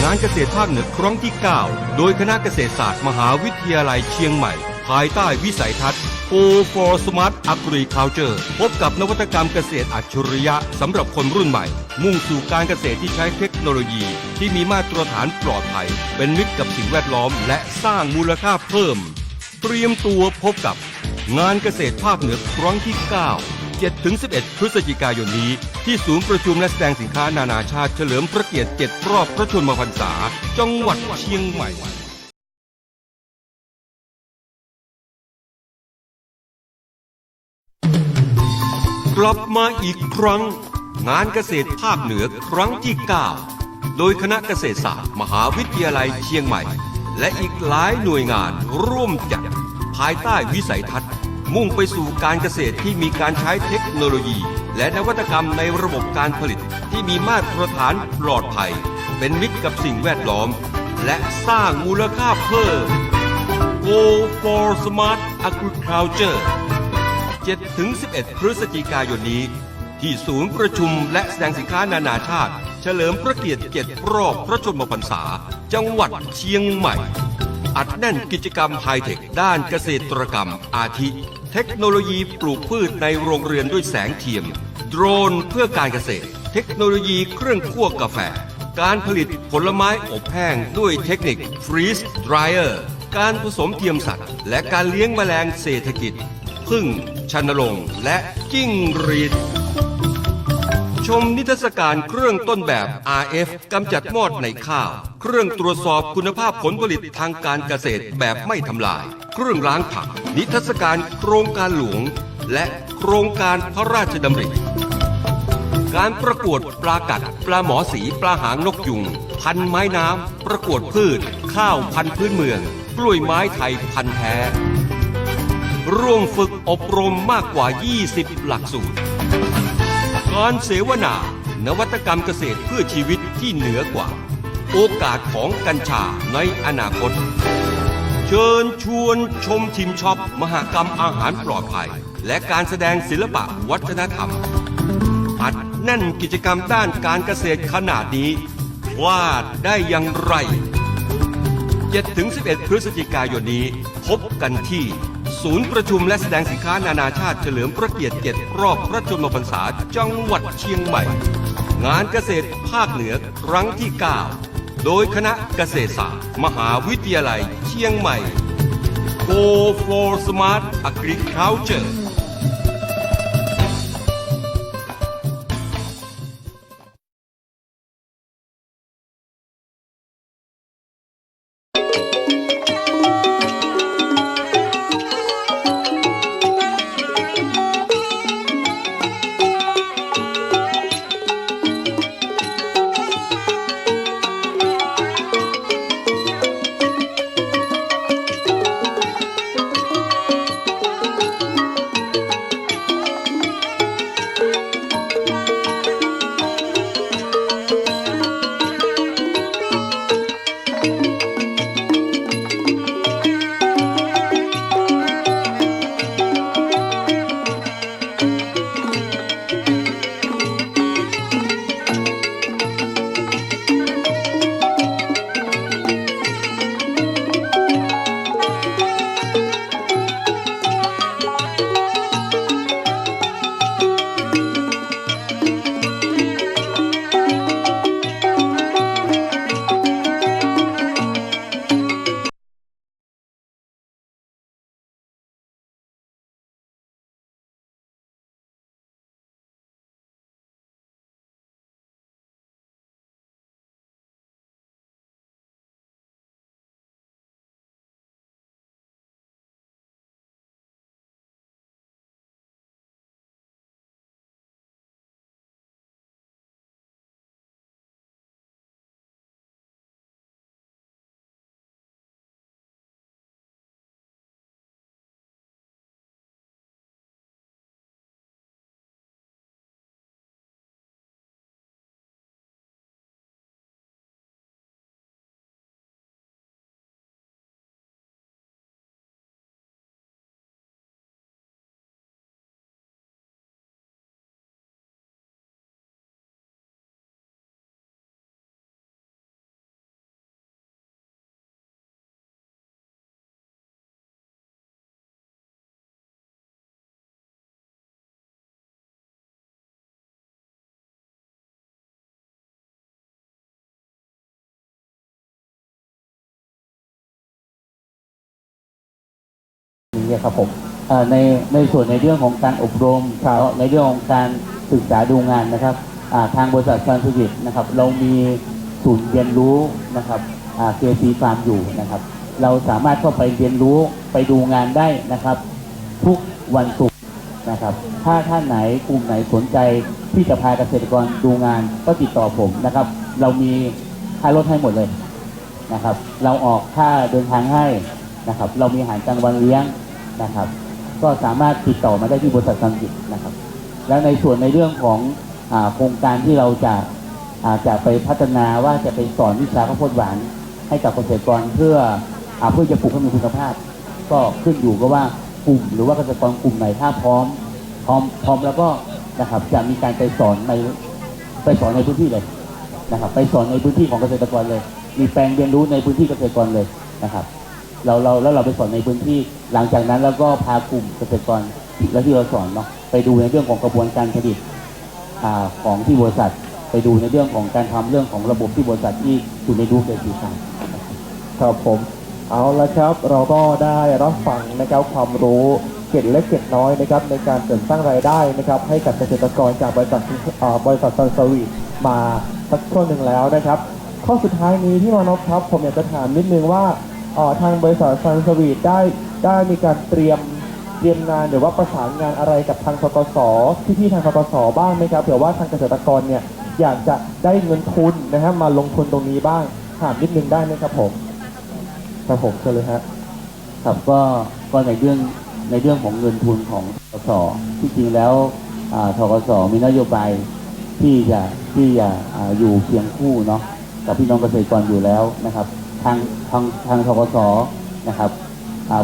งานเกษตรภาคเหนือครั้งที่ 9 โดยคณะเกษตรศาสตร์มหาวิทยาลัยเชียงใหม่ภายใต้วิสัยทัศน์ Go for Smart Agriculture พบกับนวัตกรรมเกษตรอัจฉริยะสำหรับคนรุ่นใหม่มุ่งสู่การเกษตรที่ใช้เทคโนโลยีที่มีมาตรฐานปลอดภัยเป็นมิตรกับสิ่งแวดล้อมและสร้างมูลค่าเพิ่มเตรียมตัวพบกับงานเกษตรภาคเหนือครั้งที่ 9 7-11 พฤศจิกายนนี้ที่ศูนย์ประชุมและแสดงสินค้านานาชาติเฉลิมพระเกียรติ 7 รอบพระชนมพรรษาจังหวัดเชียงใหม่ กลับมาอีกครั้งงานเกษตรภาคเหนือครั้งที่ 9 โดยคณะเกษตรศาสตร์มหาวิทยาลัยเชียงใหม่และอีกหลายหน่วยงานร่วมจัดภายใต้วิสัยทัศน์มุ่งไปสู่การเกษตรที่มีการใช้เทคโนโลยีและนวัตกรรมในระบบการผลิตที่มีมาตรฐานปลอดภัยเป็นมิตรกับสิ่งแวดล้อมและสร้างมูลค่าเพิ่ม Go for Smart Agriculture 7-11 พฤศจิกายนนี้ที่ศูนย์ประชุมและแสดงสินค้านานาชาติเฉลิมพระเกียรติ7 รอบพระชนมพรรษาจังหวัดเชียงใหม่อัดแน่นกิจกรรมไฮเทคด้านเกษตรกรรมอาทิเทคโนโลยีปลูกพืชในโรงเรือนด้วยแสงเทียมโดรนเพื่อการเกษตรเทคโนโลยีเครื่องคั่วกาแฟการผลิตผลไม้อบแห้งด้วยเทคนิค Freeze Dryer การผสมเทียมสัตว์และการเลี้ยงแมลงเศรษฐกิจผึ้งชันลงและจิ้งหรีดชมนิทรรศการเครื่องต้นแบบ RF กำจัดมอดในข้าวเครื่องตรวจสอบคุณภาพผลผลิตทางการเกษตรแบบไม่ทำลายเครื่องล้างผักนิทรรศการโครงการหลวงและโครงการพระราชดำริการประกวดปลากัดปลาหมอสีปลาหางนกยุงพันไม้น้ำประกวดพืชข้าวพันพื้นเมืองกล้วยไม้ไทยพันแท้ร่วมฝึกอบรมมากกว่า 20 หลักสูตรการเสวนานวัตกรรมเกษตรเพื่อชีวิตที่เหนือกว่าโอกาสของกัญชาในอนาคตเชิญชวนชมทีมช็อปมหกรรมอาหารปลอดภัยและการแสดงศิลปะวัฒนธรรมอัดแน่นกิจกรรมด้านการเกษตรขนาดนี้พลาดได้อย่างไร 7-11 พฤศจิกายนนี้พบกันที่ศูนย์ประชุมและแสดงสินค้านานาชาติเฉลิมพระเกียรติ7 รอบพระชนมพรรษาจังหวัดเชียงใหม่งานเกษตรภาคเหนือครั้งที่ 9 โดยคณะเกษตรศาสตร์มหาวิทยาลัยเชียงใหม่ Go for Smart Agricultureนี้ครับผมในส่วนในเรื่องของการอบรมในเรื่องของการศึกษาดูงานนะครับทางบริษัทซันสวิตนะครับเรามีศูนย์เรียนรู้นะครับKC Farm อยู่นะครับเราสามารถเข้าไปเรียนรู้ไปดูงานได้นะครับทุกวันศุกร์นะ นะครับถ้าท่านไหนกลุ่มไหนสนใจที่จะพาเกษตรกรดูงานก็ติดต่อผมนะครับ เรามีค่ารถให้หมดเลยนะครับ เราออกค่าเดินทางให้นะครับ เรามีอาหารกลางวันเลี้ยงนะครับ ก็สามารถติดต่อมาได้ที่บริษัทซันจิตนะครับ แล้วในส่วนในเรื่องของโครงการที่เราจะไปพัฒนาว่าจะไปสอนวิชาข้าวโพดหวานให้กับเกษตรกรเพื่อจะปลูกให้มีคุณภาพ ก็ขึ้นอยู่กับว่ากลุ่มหรือว่าเกษตรกรกลุ่มไหนถ้าพร้อมแล้วก็นะครับจะมีการไปสอนในพื้นที่เลยนะครับ ไปสอนในพื้นที่ของเกษตรกรเลย มีแปลงเรียนรู้ในพื้นที่เกษตรกรเลยนะครับเราไปสอนในพื้นที่หลังจากนั้นแล้วก็พากลุ่มเกษตรกรแล้วที่เราสอนเนาะไปดูในเรื่องของกระบวนการผลิตของที่บริษัทไปดูในเรื่องของการทำเรื่องของระบบที่บริษัทที่อยู่ในรูปแบบต่างๆครับผมเอาละครับเราก็ได้รับฟังนะครับความรู้เกร็ดเล็กเกร็ดน้อยนะครับในการเสริมสร้างรายได้นะครับให้กับเกษตรกรจากบริษัทซันสวีทมาสักช่วงหนึ่งแล้วนะครับข้อสุดท้ายนี้ที่มานพครับผมอยากจะถามนิดนึงว่าทางบริษัทซันสวีทได้มีการเตรียมงานหรือว่าประสานงานอะไรกับทางธกส.พี่ๆทางธกส.บ้างไหมครับเผื่อว่าทางเกษตรกรเนี่ยอยากจะได้เงินทุนนะฮะมาลงทุนตรงนี้บ้างถามนิดนึงได้ไหมครับผมครับผมเชิญเลยฮะครับก็ในเรื่องของเงินทุนของธกส.ที่จริงแล้วธกส.มีนโยบายที่จะอยู่เคียงคู่เนาะกับพี่น้องเกษตรกรอยู่แล้วนะครับทางธกส.นะครับ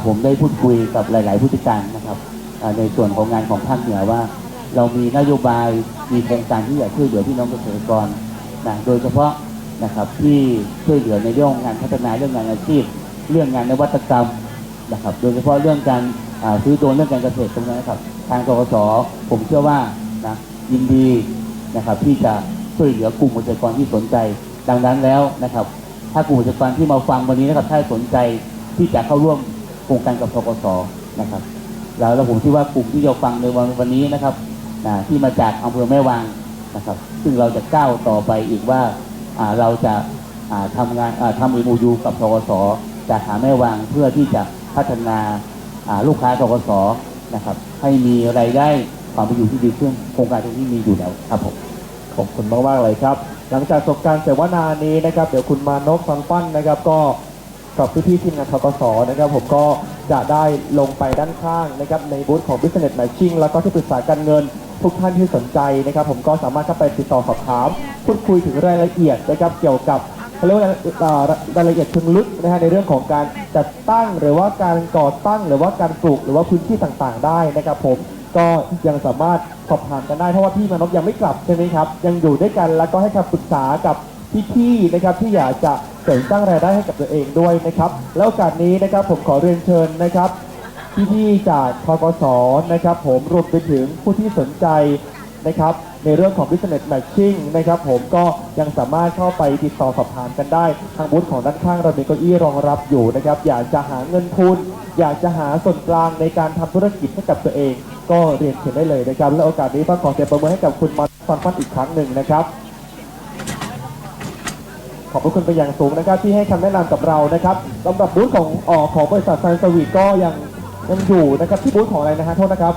ผมได้พูดคุยกับหลายๆผู้จัดการนะครับในส่วนของงานของภาคเหนือว่าเรามีนโยบายมีโครงการที่อยากช่วยเหลือพี่น้องเกษตรกรนะโดยเฉพาะนะครับที่ช่วยเหลือในเรื่องงานพัฒนาเรื่องงานอาชีพเรื่องงานนวัตกรรมนะครับโดยเฉพาะเรื่องการซื้อโดรนเรื่องการเกษตรตรงนั้นนะครับทางธกส.ผมเชื่อว่านะยินดีนะครับที่จะช่วยเหลือกลุ่มเกษตรกรที่สนใจดังนั้นแล้วนะครับถ้ากลุ่มเกษตรกรที่มาฟังวันนี้นะครับถ้าสนใจที่จะเข้าร่วมโครงการกับธกส.นะครับแล้วผมคิดว่ากลุ่มที่เราฟังในวันนี้นะครับที่มาจากอำเภอแม่วางนะครับซึ่งเราจะก้าวต่อไปอีกว่าเราจะทำงานทำ MOU กับธกส.จากหาแม่วางเพื่อที่จะพัฒนาลูกค้าธกส.นะครับให้มีรายได้ความเป็นอยู่ที่ดีขึ้นโครงการตรงนี้มีอยู่แล้วครับผมขอบคุณมากๆเลยครับหลังจากจบการเสวนานี้นะครับเดี๋ยวคุณมานพฟังปั้นนะครับก็กับพี่ๆทีมงานธกส.นะครับผมก็จะได้ลงไปด้านข้างนะครับในบูธของ Business Matching แล้วก็ที่ปรึกษาการเงินทุกท่านที่สนใจนะครับผมก็สามารถเข้าไปติดต่อสอบถามพูดคุยถึงรายละเอียดนะครับเกี่ยวกับรายละเอียดเชิงลึกนะฮะในเรื่องของการจัดตั้งหรือว่าการก่อตั้งหรือว่าการปลูกหรือว่าพื้นที่ต่างๆได้นะครับผมก็ยังสามารถสอบถามกันได้เพราะว่าพี่มานพยังไม่กลับใช่ไหมครับยังอยู่ด้วยกันแล้วก็ให้คำปรึกษากับพี่ๆนะครับที่อยากจะเสริมสร้างรายได้ให้กับตัวเองด้วยนะครับแล้วโอกาสนี้นะครับผมขอเรียนเชิญนะครับพี่ๆจากธกส.นะครับผมรวมไปถึงผู้ที่สนใจนะครับในเรื่องของ Business Matching นะครับผมก็ยังสามารถเข้าไปติดต่อสอบถามกันได้ทางบูธของด้านข้างเรามีเก้าอี้รองรับอยู่นะครับอยากจะหาเงินทุนอยากจะหาส่วนกลางในการทำธุรกิจให้กับตัวเองก็เรียนเชิญได้เลยนะครับและโอกาสนี้ต้องขอเสียงปรบมือให้กับคุณมาฟังฟันอีกครั้งหนึ่งนะครับขอบพระคุณไปอย่างสูงนะครับที่ให้คำแนะนำกับเรานะครับสำหรับบูธของบริษัทซันสวีทก็ยังอยู่นะครับที่บูธของอะไรนะฮะโทษนะครับ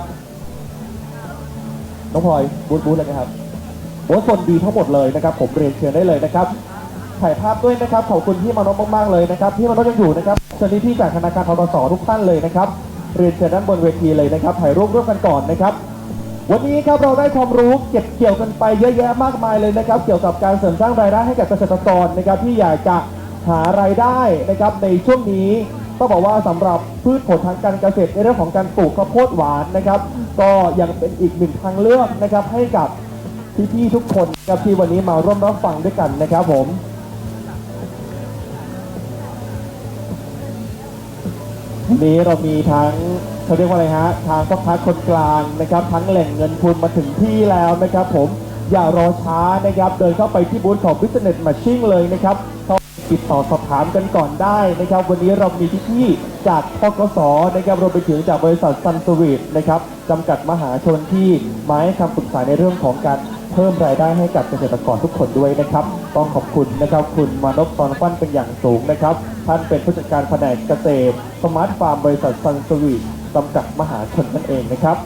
น้องพลอยบูธเลยนะครับบูธคนดีทั้งหมดเลยนะครับผมเรียนเชิญได้เลยนะครับถ่ายภาพด้วยนะครับขอบคุณพี่มานพมากๆเลยนะครับพี่มานพยังอยู่นะครับเชิญพี่จากธนาคารธกส.ทุกท่านเลยนะครับเรียนเชิญด้านบนเวทีเลยนะครับถ่ายรูปร่วมกันก่อนนะครับวันนี้ครับเราได้ความรู้เก็บเกี่ยวกันไปเยอะแยะมากมายเลยนะครับเกี่ยวกับการเสริมสร้างรายได้ให้กับเกษตรกรนะครับที่อยากจะหารายได้นะครับในช่วงนี้ต้องบอกว่าสำหรับพืชผลทางการเกษตรในเรื่องของการปลูกข้าวโพดหวานนะครับก็ยังเป็นอีกหนึ่งทางเลือกนะครับให้กับพี่ๆทุกคนนะครับที่วันนี้มาร่วมรับฟังด้วยกันนะครับผมนี้เรามีทั้งเขาเรียกว่าอะไรฮะทางพ่อค้าคนกลางนะครับทั้งแหล่งเงินทุนมาถึงที่แล้วนะครับผมอย่ารอช้านะครับเดินเข้าไปที่บูธของ Business Matching เลยนะครับติดต่อสอบถามกันก่อนได้นะครับวันนี้เรามีพี่ๆจากธกส.นะครับรวมไปถึงจากบริษัทซันสวีทนะครับจำกัดมหาชนที่มาให้คำปรึกษาในเรื่องของการเพิ่มรายได้ให้กับเกษตรกรทุกคนด้วยนะครับต้องขอบคุณนะครับคุณมานพตอนฟันเป็นอย่างสูงนะครับท่านเป็นผู้จัดการแผนกเกษตรสมาร์ทฟาร์มบริษัทซันสวีทจำกัดมหาชนนั่นเองนะครับ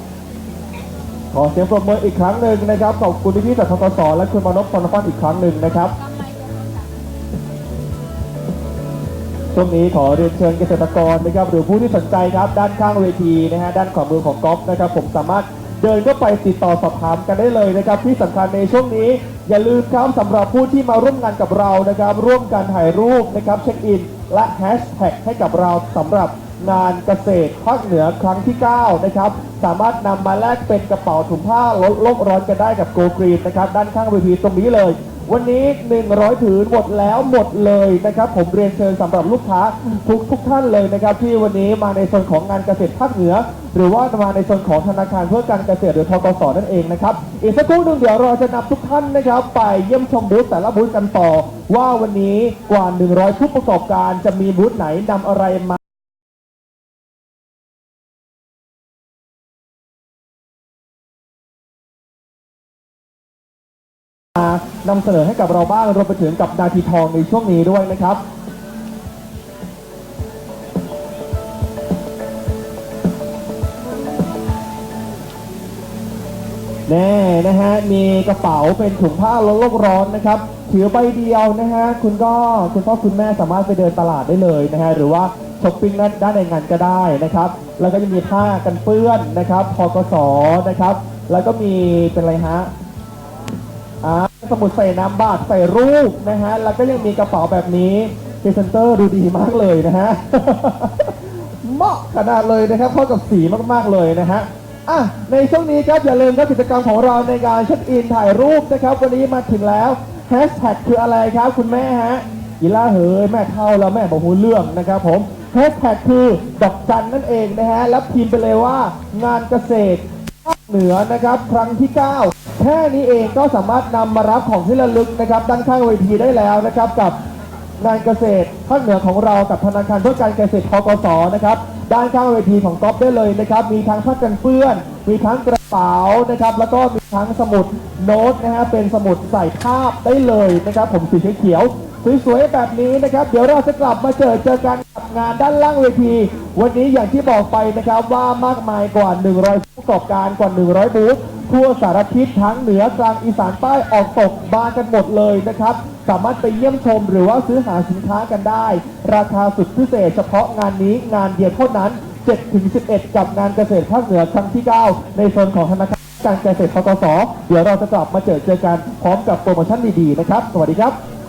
ขอเสียงปรบมืออีกครั้งหนึ่งนะครับขอบคุณพี่ๆจากทกสและคุณมานพพรฟันอีกครั้งหนึ่งนะครับช่วงนี้ขอเรียนเชิญเกษตรกรนะครับหรือผู้ที่สนใจครับด้านข้างเวทีนะฮะด้านขวามือของก๊อฟนะครับผมสามารถเดินเข้าไปติดต่อสอบถามกันได้เลยนะครับที่สำคัญในช่วงนี้อย่าลืมครับสำหรับผู้ที่มาร่วมงานกับเรานะครับร่วมกันถ่ายรูปนะครับเช็คอินและแฮชแท็กให้กับเราสำหรับงานเกษตรภาคเหนือครั้งที่9นะครับสามารถนำมาแลกเป็นกระเป๋าถุงผ้าลดโลกร้อนกันได้กับโกกรีนนะครับด้านข้างเวทีตรงนี้เลยวันนี้100ผืนหมดแล้วหมดเลยนะครับผมเรียนเชิญสำหรับลูกค้าทุกท่านเลยนะครับที่วันนี้มาในส่วนของงานเกษตรภาคเหนือหรือว่ามาในส่วนของธนาคารเพื่อการเกษตรหรือธกสนั่นเองนะครับอีกสักครู่หนึ่งเดี๋ยวเราจะนำทุกท่านนะครับไปเยี่ยมชมบูธแต่ละบูธกันต่อว่าวันนี้กว่า100ผู้ประกอบการจะมีบูธไหนนำอะไรมานำเสนอให้กับเราบ้างรวมไปถึงกับนาทีทองในช่วงนี้ด้วยนะครับแน่นะฮะมีกระเป๋าเป็นถุงผ้าลดโลกร้อนนะครับถือใบเดียวนะฮะคุณพ่อคุณแม่สามารถไปเดินตลาดได้เลยนะฮะหรือว่าช้อปปิ้งด้านในงานก็ได้นะครับแล้วก็จะมีผ้ากันเปื้อนนะครับธกสนะครับแล้วก็มีเป็นอะไรฮะสมุดใส่น้ำบาทใส่รูปนะฮะแล้วก็ยังมีกระเป๋าแบบนี้พรีเซนเตอร์ดูดีมากเลยนะฮะ เหมาะขนาดเลยนะครับเข้ากับสีมากๆเลยนะฮะในช่วงนี้ครับอย่าลืมครับกิจกรรมของเราในการเช็คอินถ่ายรูปนะครับวันนี้มาถึงแล้วแฮชแท็กคืออะไรครับคุณแม่ฮะอีล่าเฮ้ยแม่เท่าแล้วแม่บอกหูเรื่องนะครับผมแฮชแท็กคือดอกจันนั่นเองนะฮะแล้วพิมพ์ไปเลยว่างานเกษตรภาคเหนือนะครับครั้งที่9แค่นี้เองก็สามารถนำมารับของที่ระลึกนะครับด้านข้างเวทีได้แล้วนะครับกับงานเกษตรภาคเหนือของเรากับธนาคารเพื่อการเกษตรธกสนะครับด้านข้างเวทีของก๊อฟได้เลยนะครับมีทั้งผ้ากันเปื้อนมีทั้งกระเป๋านะครับแล้วก็มีทั้งสมุดโน้ตนะฮะเป็นสมุดใส่ภาพได้เลยนะครับผมสีเขียวสวยๆแบบนี้นะครับเดี๋ยวเราจะกลับมาเจอกันกับงานด้านล่างเวทีวันนี้อย่างที่บอกไปนะครับว่ามากมายกว่า100ผู้ประกอบการกว่า100บูธทั่วสารทิศทั้งเหนือกลางอีสานใต้ออกตกมากันหมดเลยนะครับสามารถไปเยี่ยมชมหรือว่าซื้อหาสินค้ากันได้ราคาสุดพิเศษเฉพาะงานนี้งานเดียวเท่านั้น 7-11 กับงานเกษตรภาคเหนือครั้งที่9ในโซนของธนาคารการเกษตรธกสเดี๋ยวเราจะกลับมาเจอกันพร้อมกับโปรโมชั่นดีๆนะครับสวัสดีครับ